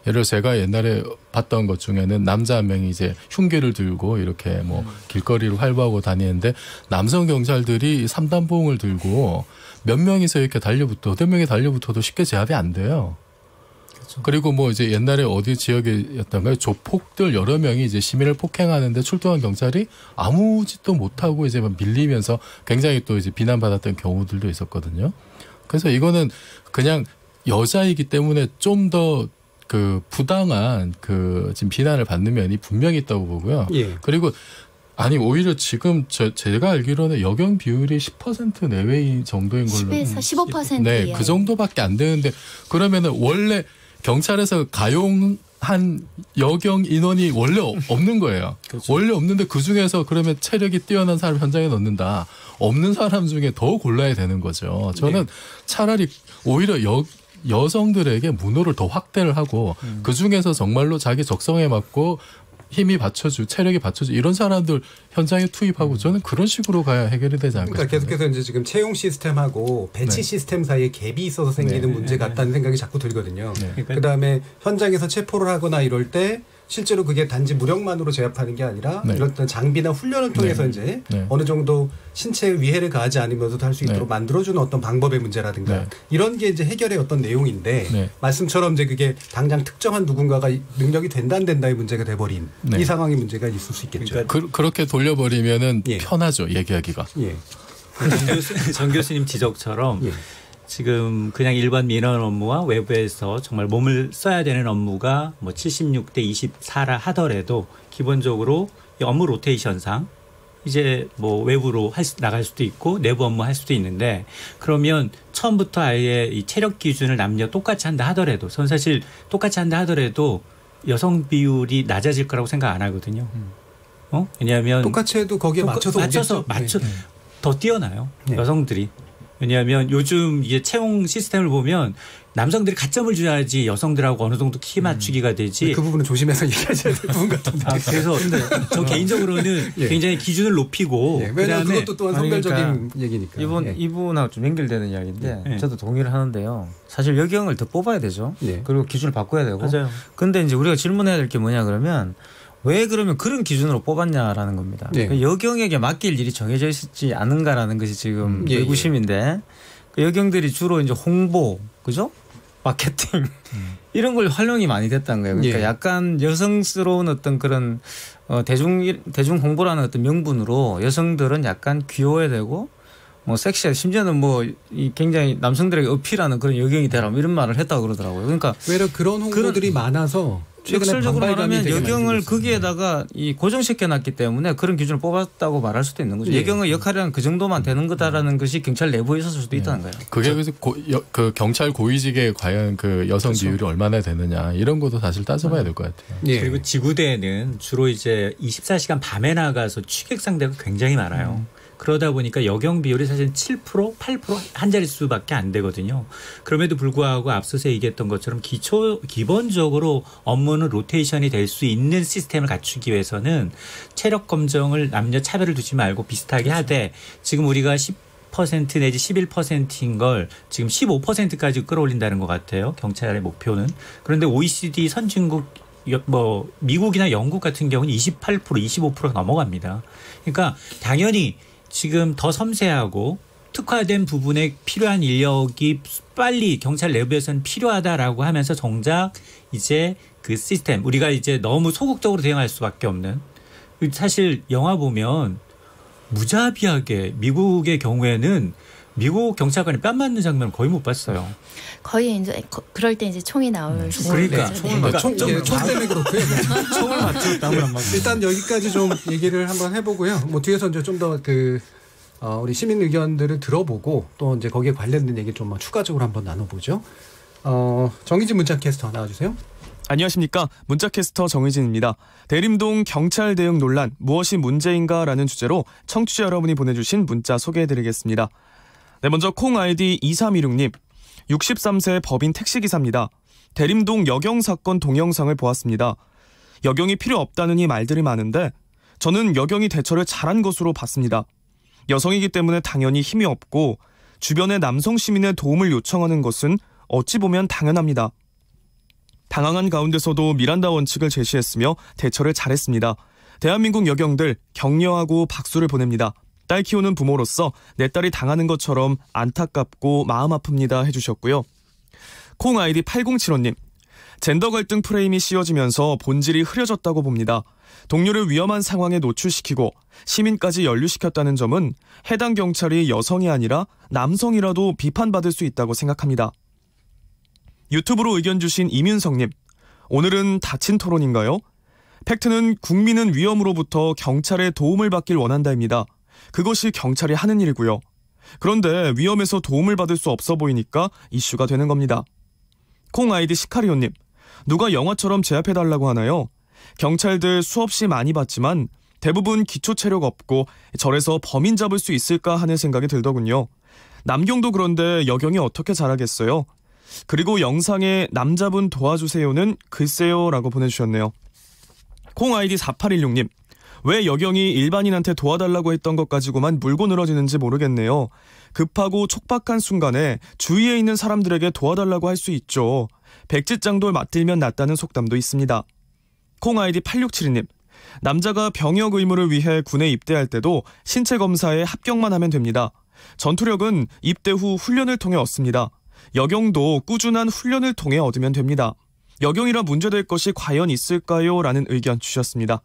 예를 들어 제가 옛날에 봤던 것 중에는 남자 한 명이 이제 흉기를 들고 이렇게 뭐 길거리를 활보하고 다니는데 남성 경찰들이 3단봉을 들고 몇 명이서 이렇게 달려붙어, 8명이 달려붙어도 쉽게 제압이 안 돼요. 그리고 뭐 이제 옛날에 어디 지역이었던가요? 조폭들 여러 명이 이제 시민을 폭행하는데 출동한 경찰이 아무 짓도 못하고 이제 막 밀리면서 굉장히 또 이제 비난받았던 경우들도 있었거든요. 그래서 이거는 그냥 여자이기 때문에 좀 더 그 부당한 그 지금 비난을 받는 면이 분명히 있다고 보고요. 그리고 아니 오히려 지금 제가 알기로는 여경 비율이 10% 내외 정도인 걸로 10에서 15%. 네, 그 정도밖에 안 되는데 그러면은 원래 경찰에서 가용한 여경 인원이 원래 없는 거예요. 원래 없는데 그 중에서 그러면 체력이 뛰어난 사람 현장에 넣는다. 없는 사람 중에 더 골라야 되는 거죠. 저는 차라리 오히려 여성들에게 문호를 더 확대를 하고 그 중에서 정말로 자기 적성에 맞고 힘이 받쳐주, 체력이 받쳐주 이런 사람들 현장에 투입하고 저는 그런 식으로 가야 해결이 되지 않을까. 그러니까 계속해서 이제 지금 채용 시스템하고 배치 시스템 사이에 갭이 있어서 생기는 문제 같다는 생각이 자꾸 들거든요. 그다음에 현장에서 체포를 하거나 이럴 때 실제로 그게 단지 무력만으로 제압하는 게 아니라 이런 장비나 훈련을 통해서 이제 어느 정도 신체에 위해를 가하지 않으면서도 할 수 있도록 만들어주는 어떤 방법의 문제라든가 이런 게 이제 해결의 어떤 내용인데 말씀처럼 이제 그게 당장 특정한 누군가가 능력이 된다 안 된다의 문제가 돼버린 이 상황의 문제가 있을 수 있겠죠. 그러니까 그렇게 돌려버리면은 편하죠 얘기하기가. 정 교수님 지적처럼 지금 그냥 일반 민원 업무와 외부에서 정말 몸을 써야 되는 업무가 뭐 76대 24라 하더라도 기본적으로 이 업무 로테이션상 이제 뭐 외부로 나갈 수도 있고 내부 업무 할 수도 있는데 그러면 처음부터 아예 이 체력 기준을 남녀 똑같이 한다 하더라도 전 사실 똑같이 한다 하더라도 여성 비율이 낮아질 거라고 생각 안 하거든요. 왜냐하면 똑같이 해도 거기에 맞춰서 더 뛰어나요. 네. 여성들이. 왜냐하면 요즘 이게 채용 시스템을 보면 남성들이 가점을 줘야지 여성들하고 어느 정도 키 맞추기가 되지. 그 부분은 조심해서 얘기하셔야 될 부분 같은데. 그래서 저 개인적으로는 예. 굉장히 기준을 높이고. 예. 왜냐하면 그것도 또한 성별적인 그러니까 얘기니까. 이분하고 좀 연결되는 이야기인데 예. 저도 동의를 하는데요. 사실 여경을 더 뽑아야 되죠. 예. 그리고 기준을 바꿔야 되고. 맞아요. 근데 이제 우리가 질문해야 될 게 뭐냐 그러면 왜 그러면 그런 기준으로 뽑았냐라는 겁니다. 예. 그 여경에게 맡길 일이 정해져 있지 않은가라는 것이 지금 의구심인데 그 여경들이 주로 이제 홍보, 그죠? 마케팅 이런 걸 활용이 많이 됐다는 거예요. 그러니까 약간 여성스러운 어떤 그런 대중 홍보라는 어떤 명분으로 여성들은 약간 귀여워야 되고 뭐 섹시해 심지어는 뭐 굉장히 남성들에게 어필하는 그런 여경이 되라 이런 말을 했다고 그러더라고요. 그러니까 그런 홍보들이 많아서 역설적으로 말하면 여경을 거기에다가 거기에다가 이 고정시켜놨기 때문에 그런 기준을 뽑았다고 말할 수도 있는 거죠. 여경의 역할이란 그 정도만 되는 거다라는 것이 경찰 내부에 있었을 수도 있다는 거예요. 그게 그래서 그 경찰 고위직에 과연 그 여성 비율이 얼마나 되느냐 이런 것도 사실 따져봐야 될 것 같아요. 그리고 지구대에는 주로 이제 24시간 밤에 나가서 취객 상대가 굉장히 많아요. 그러다 보니까 여경 비율이 사실 7%, 8% 한 자릿수밖에 안 되거든요. 그럼에도 불구하고 앞서서 얘기했던 것처럼 기본적으로 업무는 로테이션이 될 수 있는 시스템을 갖추기 위해서는 체력 검정을 남녀 차별을 두지 말고 비슷하게 하되 지금 우리가 10% 내지 11%인 걸 지금 15%까지 끌어올린다는 것 같아요. 경찰의 목표는. 그런데 OECD 선진국 뭐 미국이나 영국 같은 경우는 28%, 25%가 넘어갑니다. 그러니까 당연히 지금 더 섬세하고 특화된 부분에 필요한 인력이 빨리 경찰 내부에서는 필요하다라고 하면서 정작 이제 그 시스템 우리가 이제 너무 소극적으로 대응할 수밖에 없는 사실 영화 보면 무자비하게 미국의 경우에는 미국 경찰관이 뺨 맞는 장면을 거의 못 봤어요. 거의 이제 그럴 때 이제 총이 나올 수 그러니까 총 때문에 그렇고요. 총을 맞죠. 일단 여기까지 좀 얘기를 한번 해보고요. 뭐 뒤에서 이제 좀 더 우리 시민 의견들을 들어보고 또 이제 거기에 관련된 얘기 좀 추가적으로 한번 나눠보죠. 정의진 문자캐스터 나와주세요. 안녕하십니까. 문자캐스터 정의진입니다. 대림동 경찰 대응 논란 무엇이 문제인가라는 주제로 청취자 여러분이 보내주신 문자 소개해드리겠습니다. 네, 먼저 콩 아이디 2316님. 63세 법인 택시기사입니다. 대림동 여경 사건 동영상을 보았습니다. 여경이 필요 없다느니 말들이 많은데 저는 여경이 대처를 잘한 것으로 봤습니다. 여성이기 때문에 당연히 힘이 없고 주변의 남성 시민의 도움을 요청하는 것은 어찌 보면 당연합니다. 당황한 가운데서도 미란다 원칙을 제시했으며 대처를 잘했습니다. 대한민국 여경들 격려하고 박수를 보냅니다. 딸 키우는 부모로서 내 딸이 당하는 것처럼 안타깝고 마음 아픕니다 해주셨고요. 콩 아이디 8075님. 젠더 갈등 프레임이 씌워지면서 본질이 흐려졌다고 봅니다. 동료를 위험한 상황에 노출시키고 시민까지 연루시켰다는 점은 해당 경찰이 여성이 아니라 남성이라도 비판받을 수 있다고 생각합니다. 유튜브로 의견 주신 이민성님. 오늘은 닫힌 토론인가요? 팩트는 국민은 위험으로부터 경찰의 도움을 받길 원한다입니다. 그것이 경찰이 하는 일이고요. 그런데 위험에서 도움을 받을 수 없어 보이니까 이슈가 되는 겁니다. 콩 아이디 시카리오님. 누가 영화처럼 제압해달라고 하나요? 경찰들 수없이 많이 봤지만 대부분 기초 체력 없고 저래서 범인 잡을 수 있을까 하는 생각이 들더군요. 남경도 그런데 여경이 어떻게 잘하겠어요? 그리고 영상에 남자분 도와주세요는 글쎄요 라고 보내주셨네요. 콩 아이디 4816님. 왜 여경이 일반인한테 도와달라고 했던 것 가지고만 물고 늘어지는지 모르겠네요. 급하고 촉박한 순간에 주위에 있는 사람들에게 도와달라고 할 수 있죠. 백지장돌 맞들면 낫다는 속담도 있습니다. 콩 아이디 8672님. 남자가 병역 의무를 위해 군에 입대할 때도 신체 검사에 합격만 하면 됩니다. 전투력은 입대 후 훈련을 통해 얻습니다. 여경도 꾸준한 훈련을 통해 얻으면 됩니다. 여경이라 문제될 것이 과연 있을까요? 라는 의견 주셨습니다.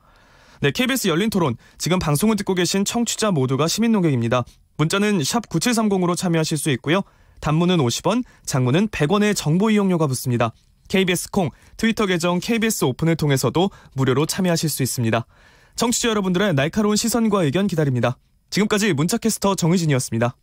네, KBS 열린 토론. 지금 방송을 듣고 계신 청취자 모두가 시민 농객입니다. 문자는 샵 9730으로 참여하실 수 있고요. 단문은 50원, 장문은 100원의 정보 이용료가 붙습니다. KBS 콩, 트위터 계정 KBS 오픈을 통해서도 무료로 참여하실 수 있습니다. 청취자 여러분들의 날카로운 시선과 의견 기다립니다. 지금까지 문자캐스터 정의진이었습니다.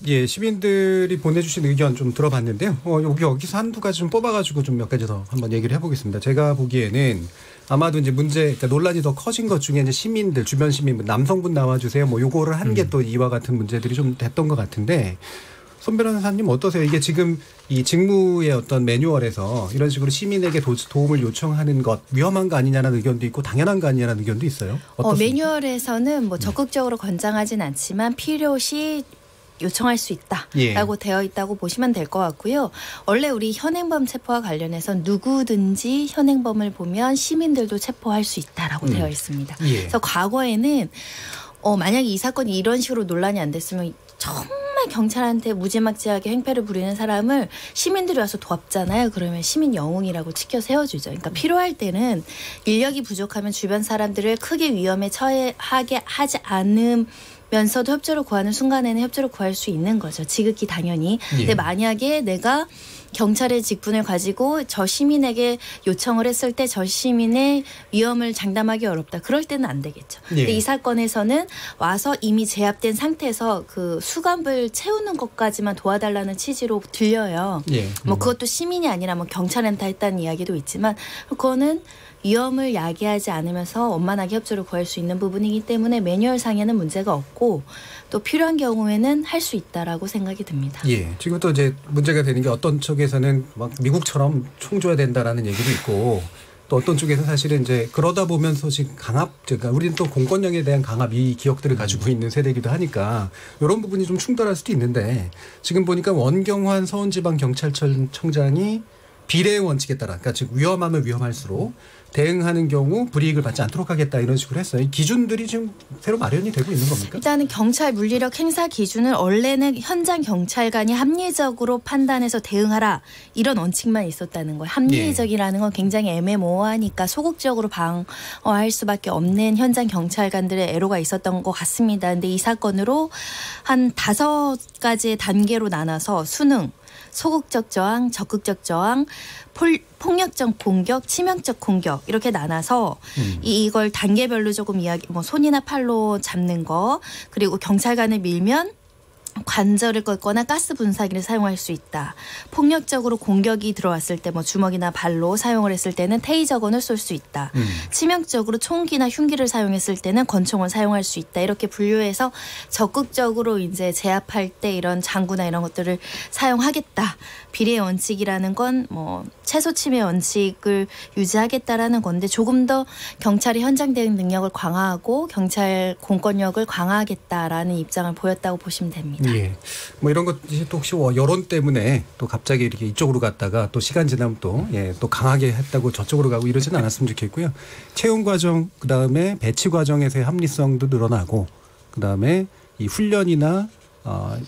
예, 시민들이 보내주신 의견 좀 들어봤는데요. 여기서 한두 가지 좀 뽑아가지고 좀 몇 가지 더 한번 얘기를 해보겠습니다. 제가 보기에는 아마도 이제 그러니까 논란이 더 커진 것 중에 이제 시민들, 주변 시민분, 남성분 나와주세요. 뭐 요거를 한 게 또 이와 같은 문제들이 좀 됐던 것 같은데, 손 변호사님 어떠세요? 이게 지금 이 직무의 어떤 매뉴얼에서 이런 식으로 시민에게 도움을 요청하는 것 위험한 거 아니냐는 의견도 있고 당연한 거 아니냐는 의견도 있어요. 매뉴얼에서는 뭐 적극적으로 권장하진 않지만 필요시 요청할 수 있다라고 되어 있다고 보시면 될 것 같고요. 원래 우리 현행범 체포와 관련해서 누구든지 현행범을 보면 시민들도 체포할 수 있다라고 되어 있습니다. 그래서 과거에는 만약에 이 사건이 이런 식으로 논란이 안 됐으면 정말 경찰한테 무지막지하게 행패를 부리는 사람을 시민들이 와서 도왔잖아요. 그러면 시민 영웅이라고 치켜 세워주죠. 그러니까 필요할 때는 인력이 부족하면 주변 사람들을 크게 위험에 처하게 하지 않으면서도 협조를 구하는 순간에는 협조를 구할 수 있는 거죠. 지극히 당연히. 근데 만약에 내가 경찰의 직분을 가지고 저 시민에게 요청을 했을 때 저 시민의 위험을 장담하기 어렵다. 그럴 때는 안 되겠죠. 근데 이 사건에서는 와서 이미 제압된 상태에서 그 수갑을 채우는 것까지만 도와달라는 취지로 들려요. 뭐 그것도 시민이 아니라 뭐 경찰한테 했다는 이야기도 있지만 그거는 위험을 야기하지 않으면서 원만하게 협조를 구할 수 있는 부분이기 때문에 매뉴얼상에는 문제가 없고 또 필요한 경우에는 할 수 있다라고 생각이 듭니다. 지금 또 이제 문제가 되는 게 어떤 쪽에서는 막 미국처럼 총 줘야 된다라는 얘기도 있고 또 어떤 쪽에서 사실은 이제 그러다 보면 소식 그러니까 우리는 또 공권력에 대한 강압 이 기억들을 가지고 있는 세대이기도 하니까 이런 부분이 좀 충돌할 수도 있는데 지금 보니까 원경환 서울지방경찰청장이 비례의 원칙에 따라 그러니까 즉 위험하면 위험할수록 대응하는 경우 불이익을 받지 않도록 하겠다 이런 식으로 했어요. 이 기준들이 지금 새로 마련이 되고 있는 겁니까? 일단은 경찰 물리력 행사 기준은 원래는 현장 경찰관이 합리적으로 판단해서 대응하라 이런 원칙만 있었다는 거예요. 합리적이라는 건 굉장히 애매모호하니까 소극적으로 방어할 수밖에 없는 현장 경찰관들의 애로가 있었던 것 같습니다. 그런데 이 사건으로 한 5가지의 단계로 나눠서 수능, 소극적 저항, 적극적 저항, 폭력적 공격, 치명적 공격 이렇게 나눠서 이걸 단계별로 조금 뭐 손이나 팔로 잡는 거 그리고 경찰관을 밀면 관절을 꺾거나 가스 분사기를 사용할 수 있다. 폭력적으로 공격이 들어왔을 때 뭐 주먹이나 발로 사용을 했을 때는 테이저건을 쏠 수 있다. 치명적으로 총기나 흉기를 사용했을 때는 권총을 사용할 수 있다. 이렇게 분류해서 적극적으로 이제 제압할 때 이런 장구나 이런 것들을 사용하겠다. 비례의 원칙이라는 건 뭐 최소 침해 원칙을 유지하겠다라는 건데 조금 더 경찰의 현장 대응 능력을 강화하고 경찰 공권력을 강화하겠다라는 입장을 보였다고 보시면 됩니다. 뭐 이런 것이 또 혹시 여론 때문에 또 갑자기 이렇게 이쪽으로 갔다가 또 시간 지나면 또 강하게 했다고 저쪽으로 가고 이러지는 않았으면 좋겠고요. 채용 과정 그다음에 배치 과정에서의 합리성도 늘어나고 그다음에 이 훈련이나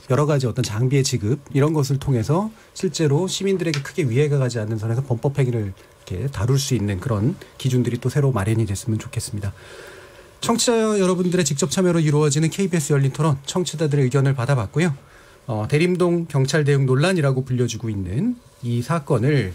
여러 가지 어떤 장비의 지급 이런 것을 통해서 실제로 시민들에게 크게 위해가 가지 않는 선에서 범법 행위를 이렇게 다룰 수 있는 그런 기준들이 또 새로 마련이 됐으면 좋겠습니다. 청취자 여러분들의 직접 참여로 이루어지는 KBS 열린 토론 청취자들의 의견을 받아봤고요. 대림동 경찰 대응 논란이라고 불려지고 있는 이 사건을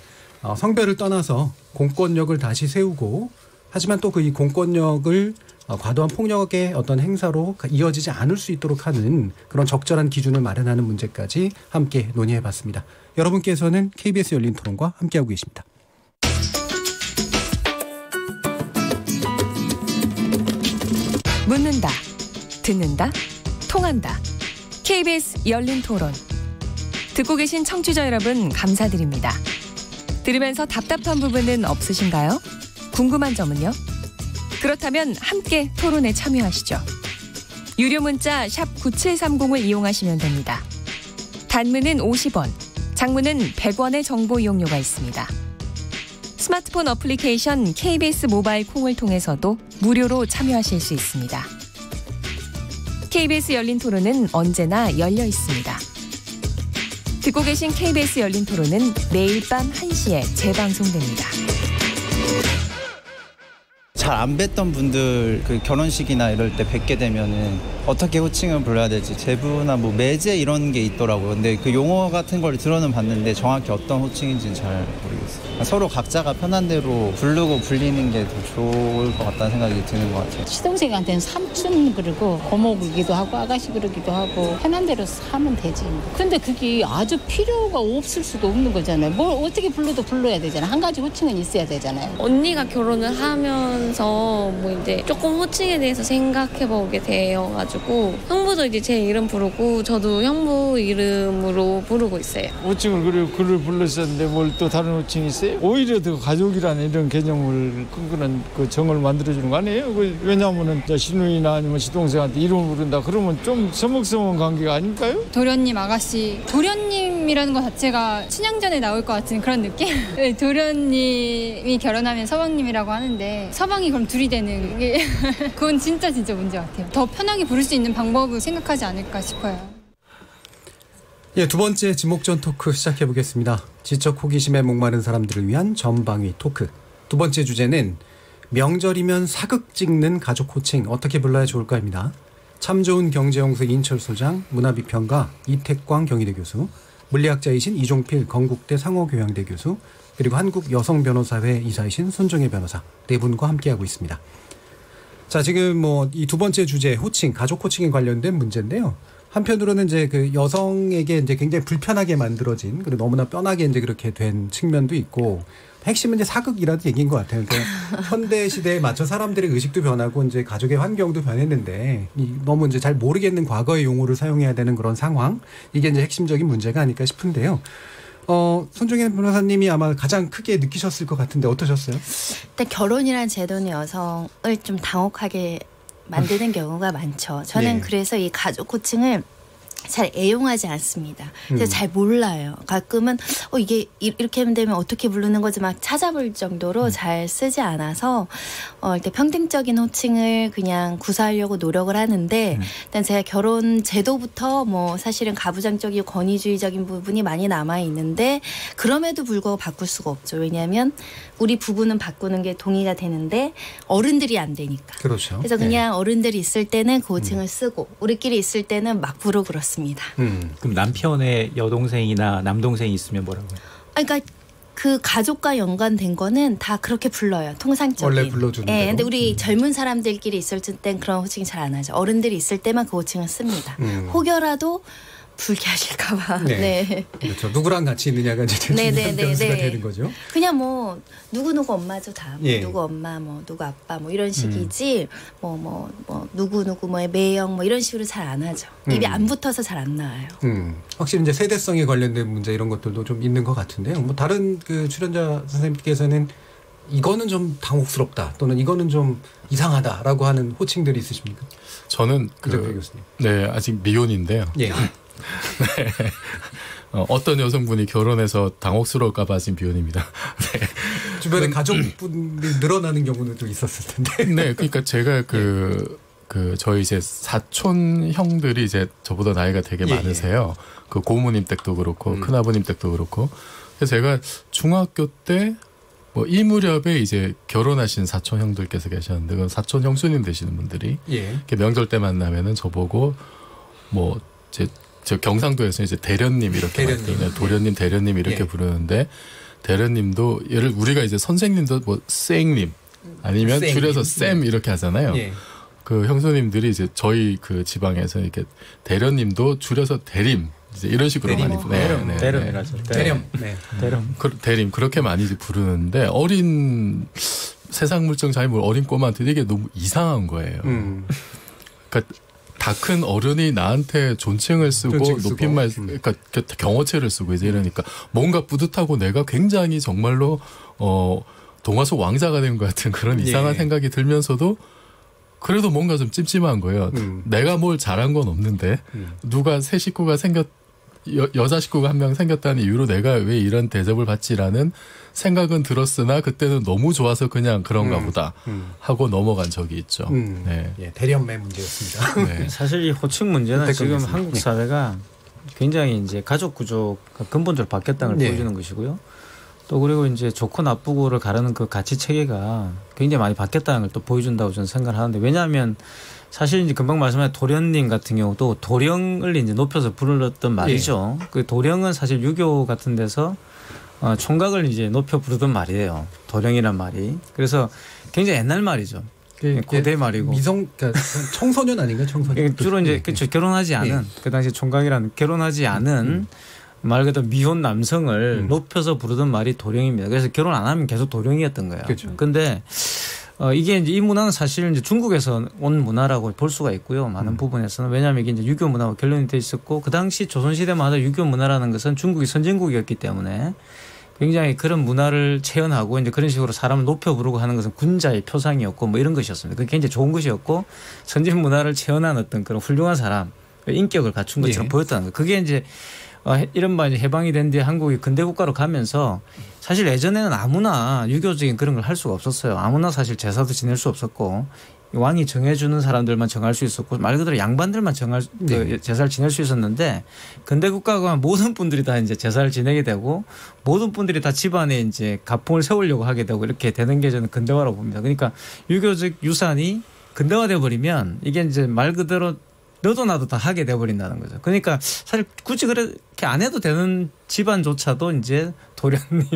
성별을 떠나서 공권력을 다시 세우고 하지만 또 그 이 공권력을 과도한 폭력의 어떤 행사로 이어지지 않을 수 있도록 하는 그런 적절한 기준을 마련하는 문제까지 함께 논의해봤습니다. 여러분께서는 KBS 열린 토론과 함께하고 계십니다. 묻는다, 듣는다, 통한다. KBS 열린 토론. 듣고 계신 청취자 여러분 감사드립니다. 들으면서 답답한 부분은 없으신가요? 궁금한 점은요? 그렇다면 함께 토론에 참여하시죠. 유료 문자 샵 9730을 이용하시면 됩니다. 단문은 50원, 장문은 100원의 정보 이용료가 있습니다. 스마트폰 어플리케이션 KBS 모바일 콩을 통해서도 무료로 참여하실 수 있습니다. KBS 열린 토론은 언제나 열려 있습니다. 듣고 계신 KBS 열린 토론은 매일 밤 1시에 재방송됩니다. 잘 안 뵀던 분들 그 결혼식이나 이럴 때 뵙게 되면은 어떻게 호칭을 불러야 될지 제부나 뭐 매제 이런 게 있더라고요. 근데 그 용어 같은 걸 들어는 봤는데 정확히 어떤 호칭인지는 잘 모르겠어요. 서로 각자가 편한 대로 부르고 불리는 게 더 좋을 것 같다는 생각이 드는 것 같아요. 시동생한테는 삼촌 그러고 고모이기도 하고 아가씨 그러기도 하고 편한 대로 하면 되지. 근데 그게 아주 필요가 없을 수도 없는 거잖아요. 뭘 어떻게 불러도 불러야 되잖아요. 한 가지 호칭은 있어야 되잖아요. 언니가 결혼을 하면서 뭐 이제 조금 호칭에 대해서 생각해보게 되어가지고 형부도 이제 제 이름 부르고 저도 형부 이름으로 부르고 있어요. 호칭을 그를 불렀었는데 뭘 또 다른 호칭이 있어요? 오히려 더 가족이라는 이런 개념을 끈끈한 그 정을 만들어주는 거 아니에요? 왜냐하면은 시누이나 아니면 시동생한테 이름을 부른다 그러면 좀 서먹서먹한 관계가 아닐까요? 도련님 아가씨, 도련님이라는 것 자체가 춘향전에 나올 것 같은 그런 느낌? 네, 도련님이 결혼하면 서방님이라고 하는데 서방이 그럼 둘이 되는 게 그건 진짜 문제 같아요. 더 편하게 부를 수 있는 방법을 생각하지 않을까 싶어요. 예, 두 번째 지목전 토크 시작해 보겠습니다. 지적 호기심에 목마른 사람들을 위한 전방위 토크. 두 번째 주제는 명절이면 사극 찍는 가족 호칭 어떻게 불러야 좋을까입니다. 참 좋은 경제연구소 인철소장, 문화비평가 이택광 경희대 교수, 물리학자이신 이종필 건국대 상호교양대 교수, 그리고 한국여성변호사회 이사이신 손정혜 변호사 네 분과 함께하고 있습니다. 자, 지금 이 두 번째 주제 호칭, 가족 호칭에 관련된 문제인데요. 한편으로는 이제 그 여성에게 이제 굉장히 불편하게 만들어진 그리고 너무나 뼈나게 이제 그렇게 된 측면도 있고 핵심은 이제 사극이라는 얘기인 것 같아요. 그러니까 현대 시대에 맞춰 사람들의 의식도 변하고 이제 가족의 환경도 변했는데 너무 이제 잘 모르겠는 과거의 용어를 사용해야 되는 그런 상황 이게 이제 핵심적인 문제가 아닐까 싶은데요. 손정혜 변호사님이 아마 가장 크게 느끼셨을 것 같은데 어떠셨어요? 일단 결혼이란 제도는 여성을 좀 당혹하게 만드는 경우가 많죠. 저는 그래서 이 가족 호칭을 잘 애용하지 않습니다. 그래서 잘 몰라요. 가끔은 이게 이렇게 되면 어떻게 부르는 거지 막 찾아볼 정도로 잘 쓰지 않아서 일단 평등적인 호칭을 그냥 구사하려고 노력을 하는데 일단 제가 결혼 제도부터 뭐 사실은 가부장적이고 권위주의적인 부분이 많이 남아 있는데 그럼에도 불구하고 바꿀 수가 없죠. 왜냐하면 우리 부부는 바꾸는 게 동의가 되는데 어른들이 안 되니까. 그렇죠. 그래서 그냥 어른들이 있을 때는 그 호칭을 쓰고 우리끼리 있을 때는 막 부르고 그렇습니다. 그럼 남편의 여동생이나 남동생이 있으면 뭐라고요? 그러니까 그 가족과 연관된 거는 다 그렇게 불러요. 통상적인. 원래 불러주는 대로. 근데 우리 젊은 사람들끼리 있을 땐 그런 호칭 잘 안 하죠. 어른들이 있을 때만 그 호칭을 씁니다. 혹여라도 불쾌하실까 봐. 네. 그렇죠. 누구랑 같이 있느냐가 이제 변수가 되는 거죠. 그냥 뭐 누구 엄마죠 다. 누구 엄마, 뭐 누구 아빠, 뭐 이런 식이지. 누구 뭐의 매형 뭐 이런 식으로 잘 안 하죠. 입이 안 붙어서 잘 안 나와요. 확실히 이제 세대성에 관련된 문제 이런 것들도 좀 있는 것 같은데요. 뭐 다른 그 출연자 선생님께서는 이거는 좀 당혹스럽다 또는 이거는 좀 이상하다라고 하는 호칭들이 있으십니까? 저는 아직 미혼인데요. 예. 네. 어떤 여성분이 결혼해서 당혹스러울까봐 지금 비혼입니다. 네. 주변에 가족분이 늘어나는 경우는 좀 있었을 텐데. 네, 그러니까 제가 저희 이제 사촌 형들이 이제 저보다 나이가 되게 많으세요. 그 고모님 댁도 그렇고 큰아버님 댁도 그렇고. 그래서 제가 중학교 때 뭐 이 무렵에 이제 결혼하신 사촌 형들께서 계셨는데 그 사촌 형수님 되시는 분들이 명절 때 만나면은 저보고 뭐 저 경상도에서 이제 대련님 이렇게 부르거든요. 도련님, 대련님 이렇게 부르는데 대련님도 우리가 이제 선생님도 뭐 쌩님 아니면 줄여서 쌤 이렇게 하잖아요. 그 형수님들이 이제 저희 그 지방에서 이렇게 대련님도 줄여서 대림 이제 이런 식으로 많이 부르요. 대림 그렇게 많이 이제 부르는데 어린 세상 물정 잘 모르는 어린 꼬마한테 이게 너무 이상한 거예요. 그러니까 다 큰 어른이 나한테 존칭을 쓰고 높임말, 그러니까 경어체를 쓰고 이제 이러니까 뭔가 뿌듯하고 내가 굉장히 정말로 동화 속 왕자가 된 것 같은 그런 이상한 생각이 들면서도 그래도 뭔가 좀 찜찜한 거예요. 내가 뭘 잘한 건 없는데 누가 새 식구가 여자 식구가 한 명 생겼다는 이유로 내가 왜 이런 대접을 받지라는 생각은 들었으나 그때는 너무 좋아서 그냥 그런가 보다 하고 넘어간 적이 있죠. 네. 대련매 문제였습니다. 네. 사실 이 호칭 문제는 지금 한국 사회가 굉장히 이제 가족 구조가 근본적으로 바뀌었다는 걸 보여주는 것이고요. 또 그리고 이제 좋고 나쁘고를 가르는 그 가치 체계가 굉장히 많이 바뀌었다는 걸 또 보여준다고 저는 생각을 하는데 왜냐하면 사실 이제 금방 말씀하신 도련님 같은 경우도 도령을 이제 높여서 부르던 말이죠. 예. 그 도령은 사실 유교 같은 데서 총각을 이제 높여 부르던 말이에요. 도령이란 말이. 그래서 굉장히 옛날 말이죠. 고대 말이고. 그러니까 청소년 아닌가요? 청소년. 주로 이제 그렇죠. 결혼하지 않은 그 당시 총각이라는 결혼하지 않은 말 그대로 미혼 남성을 높여서 부르던 말이 도령입니다. 그래서 결혼 안 하면 계속 도령이었던 거예요. 그렇죠. 근데 이게 이제 이 문화는 사실 이제 중국에서 온 문화라고 볼 수가 있고요. 많은 부분에서는 왜냐하면 이게 이제 유교 문화와 결론이 돼 있었고 그 당시 조선시대마다 유교 문화라는 것은 중국이 선진국이었기 때문에 굉장히 그런 문화를 체현하고 이제 그런 식으로 사람을 높여 부르고 하는 것은 군자의 표상이었고 뭐 이런 것이었습니다. 그게 굉장히 좋은 것이었고 선진 문화를 체현한 어떤 그런 훌륭한 사람, 인격을 갖춘 것처럼 보였다는 거. 그게 이제 이른바 이제 해방이 된 뒤에 한국이 근대 국가로 가면서 사실 예전에는 아무나 유교적인 그런 걸 할 수가 없었어요. 아무나 사실 제사도 지낼 수 없었고 왕이 정해주는 사람들만 정할 수 있었고 말 그대로 양반들만 제사를 지낼 수 있었는데 근대 국가가 모든 분들이 다 이제 제사를 지내게 되고 모든 분들이 다 집안에 이제 가풍을 세우려고 하게 되고 이렇게 되는 게 저는 근대화라고 봅니다. 그러니까 유교적 유산이 근대화돼 버리면 이게 이제 말 그대로 너도 나도 다 하게 돼버린다는 거죠. 그러니까 사실 굳이 그렇게 안 해도 되는 집안조차도 이제 도련님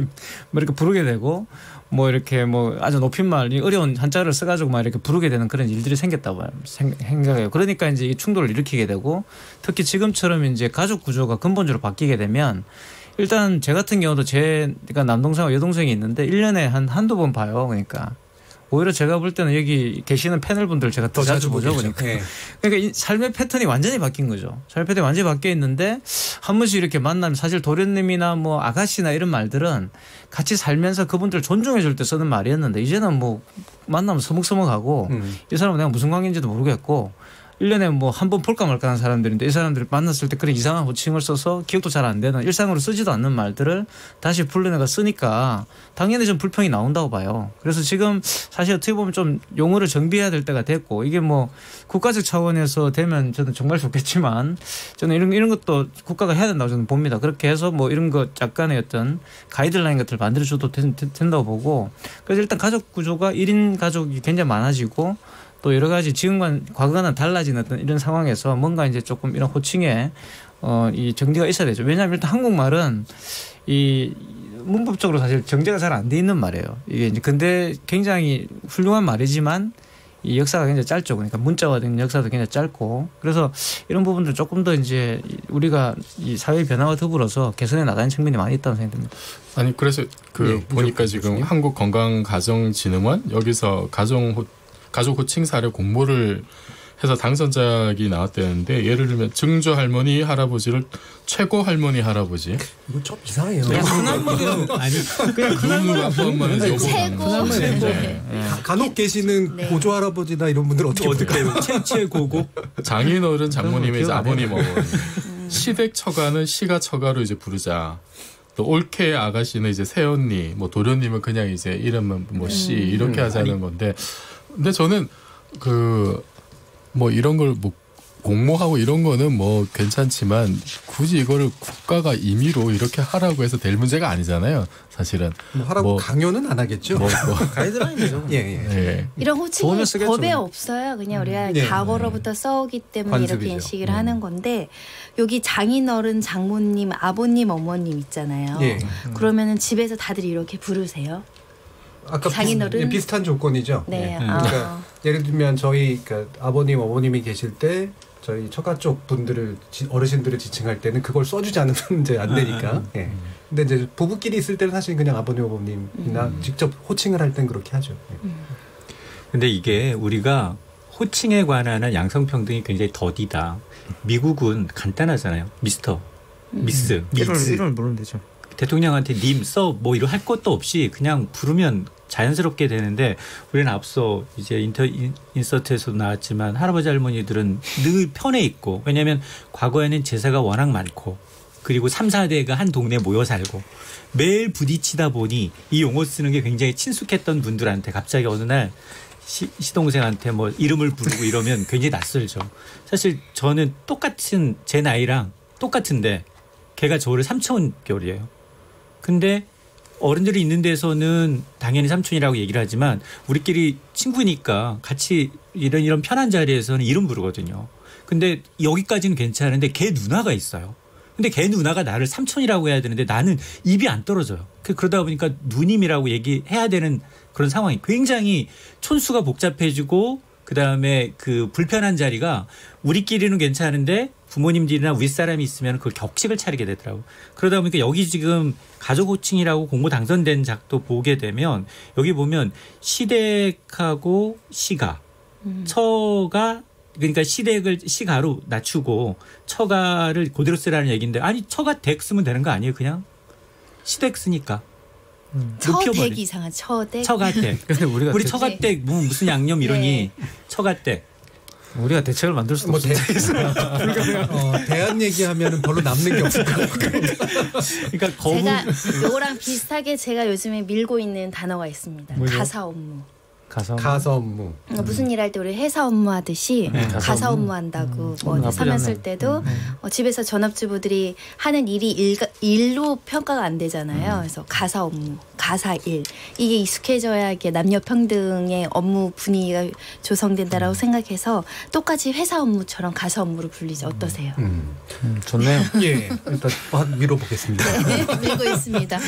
뭐 이렇게 부르게 되고 뭐 이렇게 뭐 아주 높임말이 어려운 한자를 써가지고 막 이렇게 부르게 되는 그런 일들이 생겼다고 생각해요. 그러니까 이제 이 충돌을 일으키게 되고 특히 지금처럼 이제 가족 구조가 근본적으로 바뀌게 되면 일단 제 같은 경우도 제가 남동생하고 여동생이 있는데 1년에 한두 번 봐요. 그러니까. 오히려 제가 볼 때는 여기 계시는 패널분들 제가 더 자주 보죠. 그러니까. 네. 그러니까 이 삶의 패턴이 완전히 바뀐 거죠. 삶의 패턴이 완전히 바뀌어 있는데 한 번씩 이렇게 만나면 사실 도련님이나 뭐 아가씨나 이런 말들은 같이 살면서 그분들 존중해 줄 때 쓰는 말이었는데 이제는 뭐 만나면 서먹서먹하고 이 사람은 내가 무슨 관계인지도 모르겠고 1년에 뭐 한 번 볼까 말까 하는 사람들인데 이 사람들을 만났을 때 그런 이상한 호칭을 써서 기억도 잘 안 되는 일상으로 쓰지도 않는 말들을 다시 불러내가 쓰니까 당연히 좀 불평이 나온다고 봐요. 그래서 지금 사실 어떻게 보면 좀 용어를 정비해야 될 때가 됐고 이게 뭐 국가적 차원에서 되면 저는 정말 좋겠지만 저는 이런 것도 국가가 해야 된다고 저는 봅니다. 그렇게 해서 뭐 이런 것 약간의 어떤 가이드라인 같은 걸 만들어줘도 된다고 보고 그래서 일단 가족 구조가 1인 가족이 굉장히 많아지고 또 여러 가지 지금과 과거와는 달라진 어떤 이런 상황에서 뭔가 이제 조금 이런 호칭에 이 정리가 있어야 되죠. 왜냐하면 일단 한국말은 이 문법적으로 사실 정제가 잘 안 돼 있는 말이에요. 이게 이제 근데 굉장히 훌륭한 말이지만 이 역사가 굉장히 짧죠. 그러니까 문자화된 역사도 굉장히 짧고 그래서 이런 부분들 조금 더 이제 우리가 이 사회 변화와 더불어서 개선해 나가는 측면이 많이 있다고 생각됩니다. 아니 그래서 보니까 지금 한국건강가정진흥원 여기서 가족 호칭 사례 공모를 해서 당선작이 나왔다는데 예를 들면 증조 할머니 할아버지를 최고 할머니 할아버지 이거 좀 이상해요. 아니 그냥 큰할머니 최고 간혹 계시는 고조 할아버지나 이런 분들 어떻게 해요? 최고고 장인어른 장모님의 이제 아버님 어머니 시댁 처가는 시가 처가로 이제 부르자. 또 올케 아가씨는 이제 새언니 뭐 도련님은 그냥 이제 이름은 뭐 씨 이렇게 하자는 건데. 근데 저는 뭐 이런 걸 뭐 공모하고 이런 거는 뭐 괜찮지만 굳이 이거를 국가가 임의로 이렇게 하라고 해서 될 문제가 아니잖아요. 사실은 뭐 하라고 강요는 안 하겠죠. 가이드라인이죠. 예. 이런 호칭이 법에 없어요. 그냥 우리가 과거로부터 써오기 때문에 관습이죠. 이렇게 인식을 하는 건데 여기 장인어른, 장모님, 아버님, 어머님 있잖아요. 그러면은 집에서 다들 이렇게 부르세요. 아까 장인어른 비슷한 조건이죠. 네. 그러니까 예를 들면 저희 그러니까 아버님, 어머님이 계실 때 저희 처가 쪽 분들을 어르신들을 지칭할 때는 그걸 써주지 않으면 이제 안 되니까. 근데 이제 부부끼리 있을 때는 사실 그냥 아버님, 어머님이나 직접 호칭을 할 땐 그렇게 하죠. 근데 이게 우리가 호칭에 관한 양성평등이 굉장히 더디다. 미국은 간단하잖아요. 미스터, 미스, 이름을 부르면 되죠. 대통령한테 님, 써 뭐 이런 할 것도 없이 그냥 부르면 자연스럽게 되는데 우리는 앞서 이제 인서트에서도 나왔지만 할아버지 할머니들은 늘 편해 있고 왜냐하면 과거에는 제사가 워낙 많고 그리고 3, 4대가 한 동네에 모여 살고 매일 부딪히다 보니 이 용어 쓰는 게 굉장히 친숙했던 분들한테 갑자기 어느 날 시동생한테 뭐 이름을 부르고 이러면 굉장히 낯설죠. 사실 저는 똑같은 제 나이랑 똑같은데 걔가 저를 3천 개월이에요. 근데 어른들이 있는 데서는 당연히 삼촌이라고 얘기를 하지만 우리끼리 친구니까 같이 이런 편한 자리에서는 이름 부르거든요. 근데 여기까지는 괜찮은데 걔 누나가 있어요. 근데 걔 누나가 나를 삼촌이라고 해야 되는데 나는 입이 안 떨어져요. 그러다 보니까 누님이라고 얘기해야 되는 그런 상황이 굉장히 촌수가 복잡해지고 그다음에 그 불편한 자리가 우리끼리는 괜찮은데 부모님들이나 윗사람이 있으면 그걸 격식을 차리게 되더라고요. 그러다 보니까 여기 지금 가족 호칭이라고 공모 당선된 작도 보게 되면 여기 보면 시댁하고 시가 처가 그러니까 시댁을 시가로 낮추고 처가를 그대로 쓰라는 얘기인데 아니 처가 댁 쓰면 되는 거 아니에요? 그냥 시댁 쓰니까. 처댁이 이상한 처댁. 처가댁. 근데 우리 처가댁 뭐 무슨 양념 이러니 처가댁. 우리가 대책을 만들 수도 없어요. 대안 얘기하면은 별로 남는 게 없을 것 같고. 그러니까 제가 요거랑 비슷하게 제가 요즘에 밀고 있는 단어가 있습니다. 뭐죠? 가사 업무. 가사 업무. 무슨 일 할 때 우리 회사 업무하듯이 가사 업무한다고 뭐 사면 쓸 때도 집에서 전업주부들이 하는 일이 일로 평가가 안 되잖아요. 그래서 가사 업무, 가사 일 이게 익숙해져야 이게 남녀 평등의 업무 분위기가 조성된다라고 생각해서 똑같이 회사 업무처럼 가사 업무로 불리죠. 어떠세요? 좋네요. 예, 일단 밀어보겠습니다. 네, 밀고 있습니다.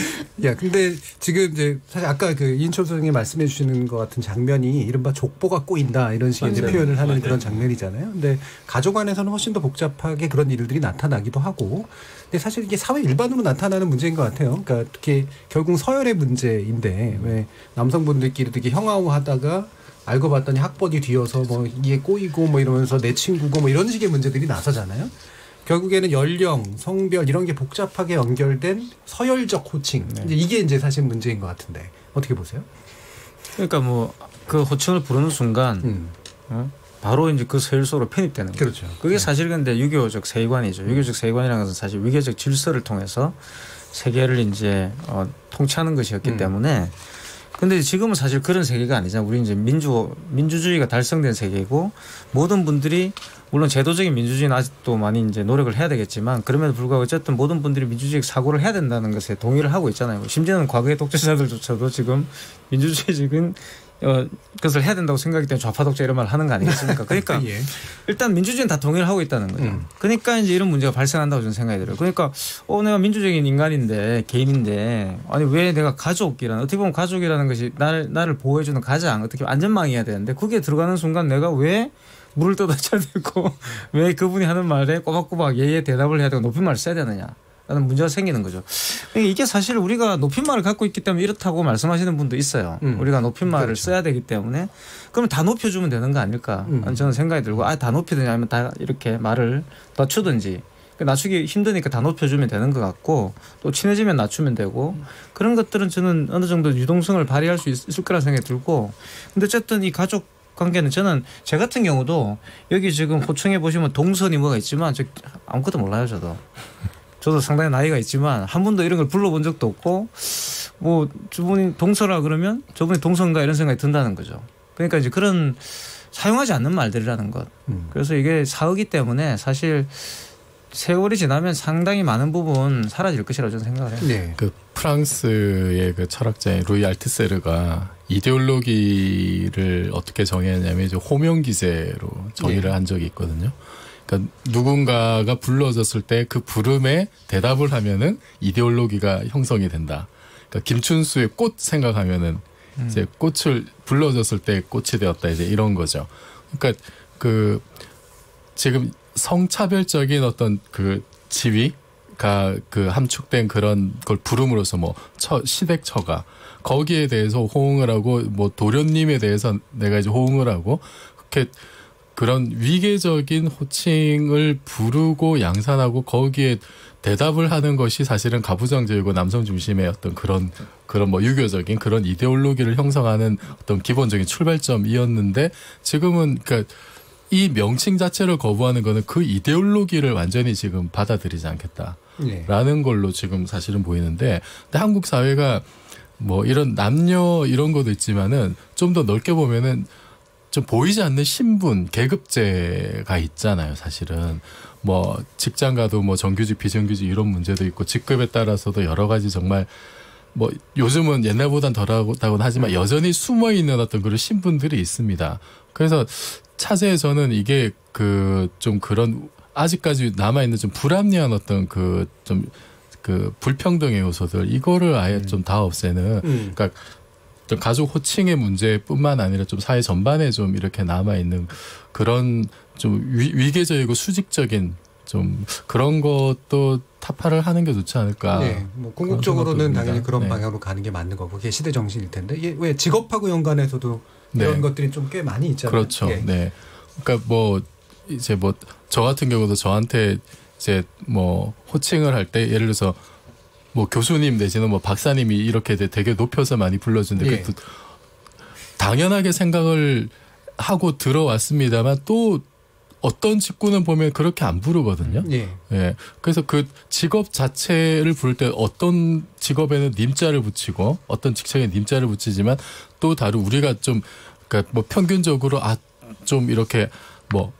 야, 근데 지금 이제 사실 아까 그 이인철 선생님이 말씀해 주시는 것 같은 장면이 이른바 족보가 꼬인다 이런 식의 이제 표현을 하는 그런 장면이잖아요. 근데 가족 안에서는 훨씬 더 복잡하게 그런 일들이 나타나기도 하고, 근데 사실 이게 사회 일반으로 나타나는 문제인 것 같아요. 그러니까 특히 결국 서열의 문제인데 왜 남성분들끼리 되게 형아우하다가 알고 봤더니 학번이 뒤어서 뭐 이게 꼬이고 뭐 이러면서 내 친구고 뭐 이런 식의 문제들이 나서잖아요. 결국에는 연령, 성별 이런 게 복잡하게 연결된 서열적 호칭. 이게 이제 사실 문제인 것 같은데 어떻게 보세요? 그러니까 뭐 그 호칭을 부르는 순간 바로 이제 그 서열 속으로 편입되는 거죠. 그렇죠. 그게 사실 근데 유교적 세관이죠. 유교적 세관이라는 것은 사실 위계적 질서를 통해서 세계를 이제 통치하는 것이었기 때문에. 근데 지금은 사실 그런 세계가 아니잖아요. 우리 이제 민주주의가 달성된 세계고 모든 분들이 물론 제도적인 민주주의는 아직도 많이 이제 노력을 해야 되겠지만 그럼에도 불구하고 어쨌든 모든 분들이 민주주의 사고를 해야 된다는 것에 동의를 하고 있잖아요. 심지어는 과거의 독재자들조차도 지금 민주주의적인 그것을 해야 된다고 생각하기 때문에 좌파 독재 이런 말을 하는 거 아니겠습니까? 그러니까 예. 일단 민주주의는 다 동의를 하고 있다는 거죠. 그러니까 이제 이런 문제가 발생한다고 저는 생각이 들어요. 그러니까 내가 민주적인 인간인데 개인인데 아니 왜 내가 가족이라는 어떻게 보면 가족이라는 것이 나를 보호해주는 가장 어떻게 보면 안전망이어야 되는데 그게 들어가는 순간 내가 왜 물을 떠다쳐야 되고 왜 그분이 하는 말에 꼬박꼬박 예의 대답을 해야 되고 높임말을 써야 되느냐. 라는 문제가 생기는 거죠. 이게 사실 우리가 높임말을 갖고 있기 때문에 이렇다고 말씀하시는 분도 있어요. 우리가 높임말을 그렇죠. 써야 되기 때문에 그러면 다 높여주면 되는 거 아닐까 저는 생각이 들고 다 높이든지 아니면 다 이렇게 말을 낮추든지 낮추기 힘드니까 다 높여주면 되는 것 같고 또 친해지면 낮추면 되고 그런 것들은 저는 어느 정도 유동성을 발휘할 수 있을 거라 생각이 들고 근데 어쨌든 이 가족 관계는 저는 제 같은 경우도 여기 지금 호칭해 보시면 동선이 뭐가 있지만 저 아무것도 몰라요. 저도 상당히 나이가 있지만 한 번도 이런 걸 불러본 적도 없고 뭐 저분이 동서라 그러면 저분이 동서인가 이런 생각이 든다는 거죠. 그러니까 이제 그런 사용하지 않는 말들이라는 것. 그래서 이게 사후기 때문에 사실 세월이 지나면 상당히 많은 부분 사라질 것이라고 저는 생각을 해요. 네. 그 프랑스의 그 철학자인 루이 알트세르가 이데올로기를 어떻게 정의했냐면 이제 호명기제로 정의를 한 적이 있거든요. 그러니까 누군가가 불러졌을 때 그 부름에 대답을 하면은 이데올로기가 형성이 된다. 그러니까 김춘수의 꽃 생각하면은 이제 꽃을 불러졌을 때 꽃이 되었다 이제 이런 거죠. 그러니까 그 지금 성차별적인 어떤 그 지위가 그 함축된 그런 걸 부름으로써 뭐 시댁 처가 거기에 대해서 호응을 하고 뭐 도련님에 대해서 내가 이제 호응을 하고 그렇게 그런 위계적인 호칭을 부르고 양산하고 거기에 대답을 하는 것이 사실은 가부장제이고 남성 중심의 어떤 그런 뭐 유교적인 그런 이데올로기를 형성하는 어떤 기본적인 출발점이었는데 지금은 그러니까 이 명칭 자체를 거부하는 거는 그 이데올로기를 완전히 지금 받아들이지 않겠다라는 걸로 지금 사실은 보이는데 근데 한국 사회가 뭐 이런 남녀 이런 것도 있지만은 좀 더 넓게 보면은 좀 보이지 않는 신분, 계급제가 있잖아요, 사실은. 뭐, 직장 가도 뭐 정규직, 비정규직 이런 문제도 있고, 직급에 따라서도 여러 가지 정말 뭐 요즘은 옛날보단 덜하다고는 하지만 여전히 숨어 있는 어떤 그런 신분들이 있습니다. 그래서 차세에서는 이게 좀 그런 아직까지 남아 있는 좀 불합리한 어떤 그 불평등의 요소들 이거를 아예 좀 다 없애는 그러니까 좀 가족 호칭의 문제뿐만 아니라 좀 사회 전반에 좀 이렇게 남아 있는 그런 좀 위계적이고 수직적인 좀 그런 것도 타파를 하는 게 좋지 않을까. 네, 뭐 궁극적으로는 당연히 그런 방향으로 가는 게 맞는 거고 그게 시대 정신일 텐데 이게 왜 직업하고 연관해서도 이런 것들이 좀 꽤 많이 있잖아요. 그렇죠. 네. 그러니까 뭐 이제 뭐 저 같은 경우도 저한테 이제 뭐 호칭을 할 때 예를 들어서 뭐 교수님 내지는 뭐 박사님이 이렇게 되게 높여서 많이 불러주는데 그것도 당연하게 생각을 하고 들어왔습니다만 또 어떤 직군은 보면 그렇게 안 부르거든요. 예. 그래서 그 직업 자체를 부를 때 어떤 직업에는 님자를 붙이고 어떤 직책에 님자를 붙이지만 또 다른 우리가 좀 그러니까 뭐 평균적으로 좀 이렇게 뭐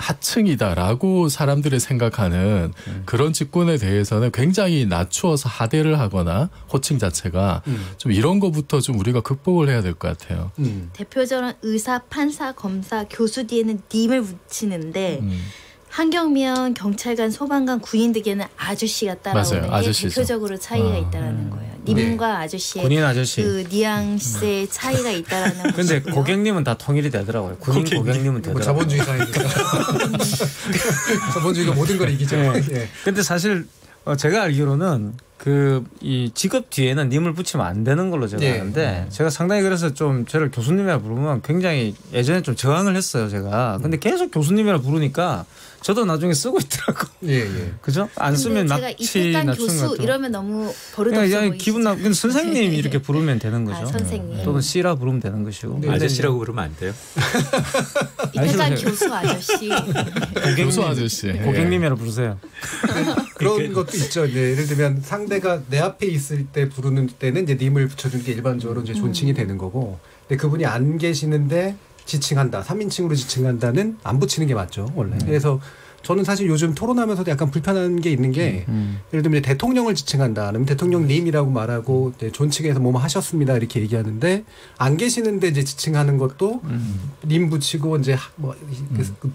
하층이다라고 사람들이 생각하는 그런 직군에 대해서는 굉장히 낮추어서 하대를 하거나 호칭 자체가 좀 이런 거부터 좀 우리가 극복을 해야 될 것 같아요. 대표적으로 의사, 판사, 검사, 교수 뒤에는 님을 붙이는데 한경미원, 경찰관, 소방관, 군인들에게는 아저씨가 따라오는 게 대표적으로 차이가 있다라는 거예요. 님과 아저씨의 군인 아저씨. 그 뉘앙스의 차이가 있다라는 거죠. 근데 고객님은 다 통일이 되더라고요. 군인 고객님은 되더라고요. 자본주의 사회니까. 자본주의가 모든 걸 이기죠. 근데 사실 제가 알기로는 이 직업 뒤에는 님을 붙이면 안 되는 걸로 제가 아는데 제가 상당히 그래서 좀 저를 교수님이라 부르면 굉장히 예전에 좀 저항을 했어요, 제가. 근데 계속 교수님이라 부르니까 저도 나중에 쓰고 있더라고. 그죠? 안 쓰면 제가 이태강 교수 이러면 너무 버릇없어 보이시죠? 기분 나쁘게 선생님 이렇게 부르면 되는 거죠. 선생님. 또는 씨라 부르면 되는 것이고. 아저씨라고 부르면 안 돼요? 이태강 교수 아저씨. 교수 아저씨. 고객님이라 부르세요. 그런 것도 있죠. 예를 들면 상대가 내 앞에 있을 때 부르는 때는 이제 님을 붙여주는 게 일반적으로 이제 존칭이 되는 거고, 근데 그분이 안 계시는데 지칭한다, 3인칭으로 지칭한다는 안 붙이는 게 맞죠, 원래. 그래서 저는 사실 요즘 토론하면서도 약간 불편한 게 있는 게 예를 들면 대통령을 지칭한다, 아니면 대통령님이라고 말하고 존칭해서 뭐 하셨습니다 이렇게 얘기하는데 안 계시는데 이제 지칭하는 것도 님 붙이고 이제 뭐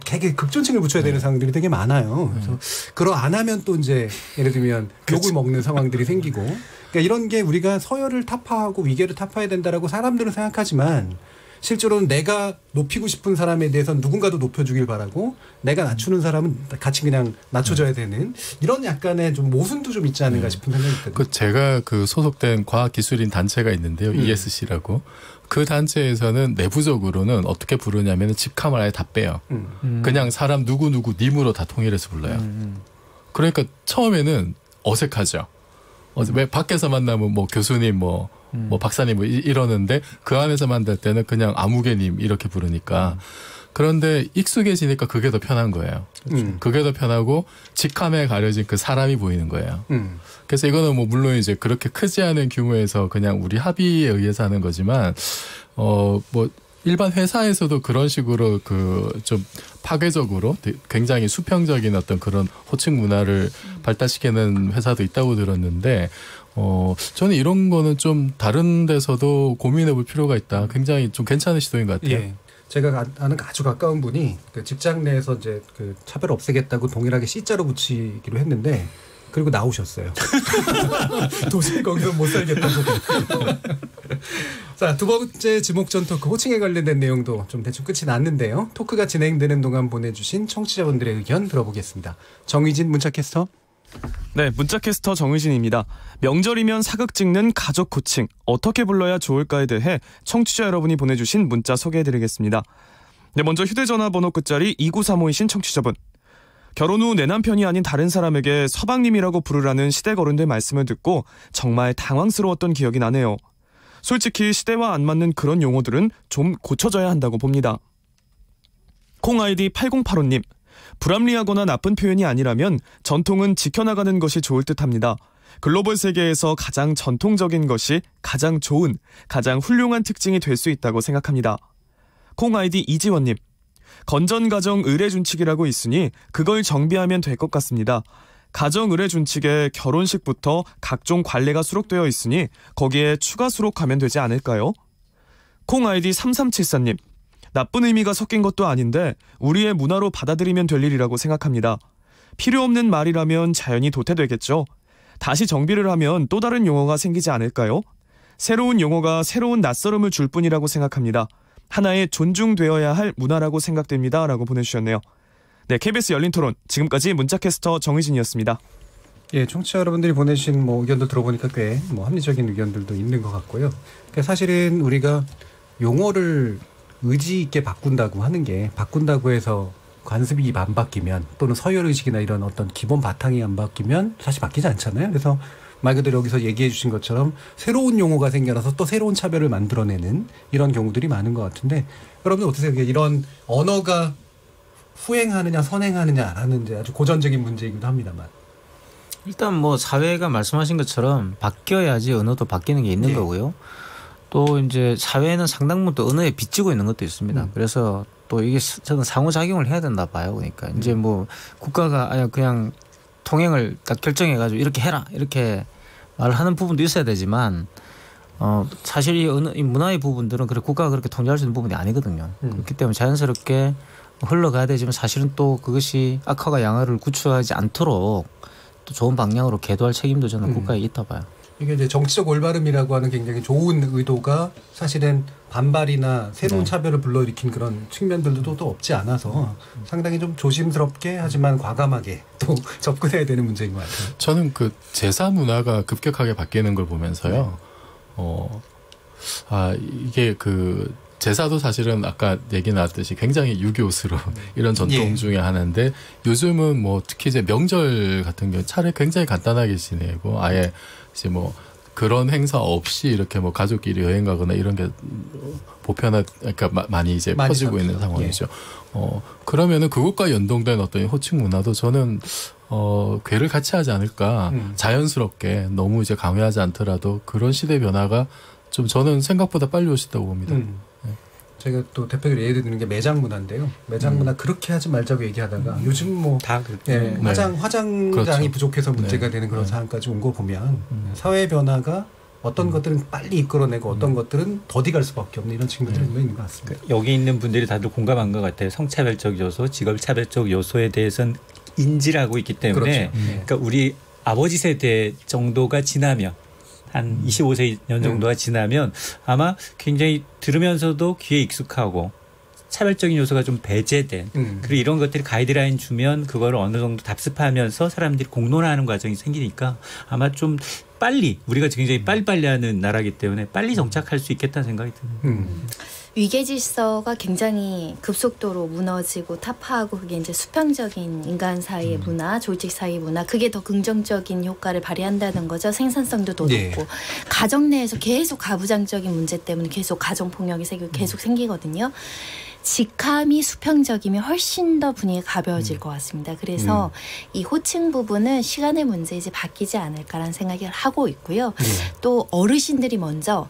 되게 극존칭을 붙여야 되는 상황들이 되게 많아요. 그래서 그러 안 하면 또 이제 예를 들면 욕을 먹는 상황들이 생기고, 그러니까 이런 게 우리가 서열을 타파하고 위계를 타파해야 된다라고 사람들은 생각하지만 실제로는 내가 높이고 싶은 사람에 대해서는 누군가도 높여주길 바라고 내가 낮추는 사람은 같이 그냥 낮춰줘야 되는 이런 약간의 좀 모순도 좀 있지 않은가 싶은 생각이 들어요. 제가 소속된 과학기술인 단체가 있는데요. ESC라고. 그 단체에서는 내부적으로는 어떻게 부르냐면 직함을 아예 다 빼요. 그냥 사람 누구누구 님으로 다 통일해서 불러요. 그러니까 처음에는 어색하죠. 왜 밖에서 만나면 뭐 교수님 뭐 박사님 뭐 이러는데 그 안에서 만날 때는 그냥 아무개님 이렇게 부르니까 그런데 익숙해지니까 그게 더 편한 거예요. 그게 더 편하고 직함에 가려진 그 사람이 보이는 거예요. 그래서 이거는 뭐 물론 이제 그렇게 크지 않은 규모에서 그냥 우리 합의에 의해서 하는 거지만 뭐 일반 회사에서도 그런 식으로 좀 파괴적으로 굉장히 수평적인 어떤 그런 호칭 문화를 발달시키는 회사도 있다고 들었는데 저는 이런 거는 좀 다른 데서도 고민해 볼 필요가 있다. 굉장히 좀 괜찮은 시도인 것 같아요. 제가 아는 아주 가까운 분이 직장 내에서 이제 차별 없애겠다고 동일하게 C자로 붙이기로 했는데 그리고 나오셨어요. 도저히 거기서 못 살겠다고. 자, 두 번째 지목전 토크 호칭에 관련된 내용도 좀 대충 끝이 났는데요. 토크가 진행되는 동안 보내주신 청취자분들의 의견 들어보겠습니다. 정의진 문자캐스터. 네, 문자캐스터 정의진입니다. 명절이면 사극 찍는 가족 호칭 어떻게 불러야 좋을까에 대해 청취자 여러분이 보내주신 문자 소개해드리겠습니다. 네, 먼저 휴대전화 번호 끝자리 2935이신 청취자분. 결혼 후 내 남편이 아닌 다른 사람에게 서방님이라고 부르라는 시댁 어른들 말씀을 듣고 정말 당황스러웠던 기억이 나네요. 솔직히 시대와 안 맞는 그런 용어들은 좀 고쳐져야 한다고 봅니다. 콩 아이디 8085님. 불합리하거나 나쁜 표현이 아니라면 전통은 지켜나가는 것이 좋을 듯합니다. 글로벌 세계에서 가장 전통적인 것이 가장 좋은, 가장 훌륭한 특징이 될 수 있다고 생각합니다. 콩 아이디 이지원님. 건전가정 의례준칙이라고 있으니 그걸 정비하면 될 것 같습니다. 가정의뢰준 측의 결혼식부터 각종 관례가 수록되어 있으니 거기에 추가 수록하면 되지 않을까요? 콩 아이디 3374님. 나쁜 의미가 섞인 것도 아닌데 우리의 문화로 받아들이면 될 일이라고 생각합니다. 필요 없는 말이라면 자연히 도태되겠죠. 다시 정비를 하면 또 다른 용어가 생기지 않을까요? 새로운 용어가 새로운 낯설음을 줄 뿐이라고 생각합니다. 하나의 존중되어야 할 문화라고 생각됩니다. 라고 보내주셨네요. 네, KBS 열린토론 지금까지 문자캐스터 정의진이었습니다. 예, 청취자 여러분들이 보내주신 의견도 들어보니까 꽤 합리적인 의견들도 있는 것 같고요. 그러니까 사실은 우리가 용어를 의지 있게 바꾼다고 하는 게 바꾼다고 해서 관습이 안 바뀌면 또는 서열의식이나 이런 어떤 기본 바탕이 안 바뀌면 사실 바뀌지 않잖아요. 그래서 말 그대로 여기서 얘기해 주신 것처럼 새로운 용어가 생겨나서 또 새로운 차별을 만들어내는 이런 경우들이 많은 것 같은데 여러분들 어떠세요? 이런 언어가 후행하느냐 선행하느냐라는 아주 고전적인 문제이기도 합니다만 일단 사회가 말씀하신 것처럼 바뀌어야지 언어도 바뀌는 게 있는 거고요. 또 이제 사회는 상당 부분 또 언어에 빚지고 있는 것도 있습니다. 그래서 또 이게 저는 상호작용을 해야 된다 봐요. 그러니까 이제 국가가 그냥 통행을 딱 결정해가지고 이렇게 해라 이렇게 말을 하는 부분도 있어야 되지만 사실 이 문화의 부분들은 국가가 그렇게 통제할 수 있는 부분이 아니거든요. 그렇기 때문에 자연스럽게 흘러가야 되지만 사실은 또 그것이 악화가 양화를 구축하지 않도록 또 좋은 방향으로 계도할 책임도 저는 국가에 있다 봐요. 이게 이제 정치적 올바름이라고 하는 굉장히 좋은 의도가 사실은 반발이나 새로운 차별을 불러일으킨 그런 측면들도 또 없지 않아서 상당히 좀 조심스럽게 하지만 과감하게 또 접근해야 되는 문제인 것 같아요. 저는 제사 문화가 급격하게 바뀌는 걸 보면서요. 이게 제사도 사실은 아까 얘기 나왔듯이 굉장히 유교스러운 이런 전통 중에 하나인데 요즘은 특히 이제 명절 같은 경우 차라리 굉장히 간단하게 지내고 아예 이제 그런 행사 없이 이렇게 가족끼리 여행 가거나 이런 게 그러니까 많이 이제 퍼지고 있는 상황이죠. 그러면은 그것과 연동된 어떤 호칭 문화도 저는 궤를 같이 하지 않을까. 자연스럽게 너무 이제 강요하지 않더라도 그런 시대 변화가 좀 저는 생각보다 빨리 오신다고 봅니다. 제가 또 대표적으로 예를 드는 게 매장 문화인데요. 매장 문화 그렇게 하지 말자고 얘기하다가 요즘 다 그렇게 화장장이 그렇죠. 부족해서 문제가 되는 그런 상황까지 온 거 보면 사회 변화가 어떤 것들은 빨리 이끌어내고 어떤 것들은 더디갈 수밖에 없는 이런 측면들이 있는 것 같습니다. 여기 있는 분들이 다들 공감한 것 같아요. 성차별적 요소, 직업차별적 요소에 대해서는 인지를 하고 있기 때문에 그렇죠. 그러니까 우리 아버지 세대 정도가 지나면 한 25세 정도가 지나면 아마 굉장히 들으면서도 귀에 익숙하고 차별적인 요소가 좀 배제된 그리고 이런 것들이 가이드라인 주면 그걸 어느 정도 답습하면서 사람들이 공론화하는 과정이 생기니까 아마 좀 빨리 우리가 굉장히 빨리빨리 하는 나라이기 때문에 빨리 정착할 수 있겠다는 생각이 드네요. 위계 질서가 굉장히 급속도로 무너지고 타파하고 그게 이제 수평적인 인간 사이의 문화, 조직 사이의 문화 그게 더 긍정적인 효과를 발휘한다는 거죠. 생산성도 더 높고 가정 내에서 계속 가부장적인 문제 때문에 계속 가정 폭력이 계속 생기거든요. 직함이 수평적이면 훨씬 더 분위기가 가벼워질 것 같습니다. 그래서 이 호칭 부분은 시간의 문제이지 바뀌지 않을까라는 생각을 하고 있고요. 또 어르신들이 먼저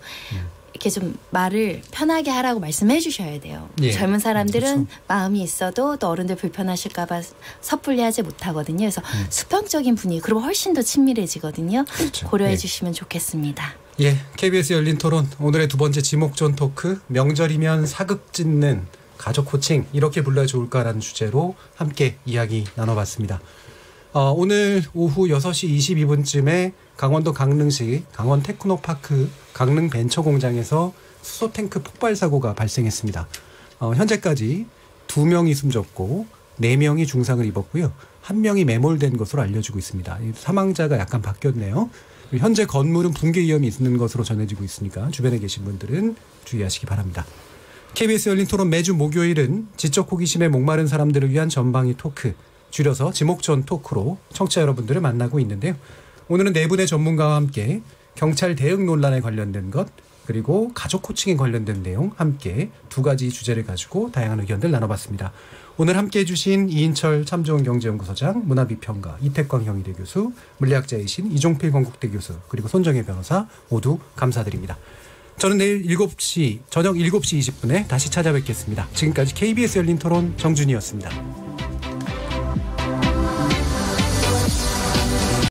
이렇게 좀 말을 편하게 하라고 말씀해 주셔야 돼요. 젊은 사람들은 그렇죠. 마음이 있어도 또 어른들 불편하실까 봐 섣불리 하지 못하거든요. 그래서 수평적인 분위기 그리고 훨씬 더 친밀해지거든요. 그렇죠. 고려해 주시면 좋겠습니다. 예, KBS 열린 토론 오늘의 두 번째 지목전 토크 명절이면 사극짓는 가족 호칭 이렇게 불러야 좋을까라는 주제로 함께 이야기 나눠봤습니다. 오늘 오후 6시 22분쯤에 강원도 강릉시 강원 테크노파크 강릉 벤처공장에서 수소탱크 폭발 사고가 발생했습니다. 현재까지 2명이 숨졌고 4명이 중상을 입었고요. 1명이 매몰된 것으로 알려지고 있습니다. 사망자가 약간 바뀌었네요. 현재 건물은 붕괴 위험이 있는 것으로 전해지고 있으니까 주변에 계신 분들은 주의하시기 바랍니다. KBS 열린 토론 매주 목요일은 지적 호기심에 목마른 사람들을 위한 전방위 토크, 줄여서 지목전 토크로 청취자 여러분들을 만나고 있는데요. 오늘은 네 분의 전문가와 함께 경찰 대응 논란에 관련된 것, 그리고 가족 호칭에 관련된 내용 함께 두 가지 주제를 가지고 다양한 의견들 나눠봤습니다. 오늘 함께해 주신 이인철 참좋은 경제연구소장, 문화비평가 이태광 경희대 교수, 물리학자이신 이종필 건국대 교수, 그리고 손정혜 변호사 모두 감사드립니다. 저는 내일 저녁 7시 20분에 다시 찾아뵙겠습니다. 지금까지 KBS 열린 토론 정준이었습니다.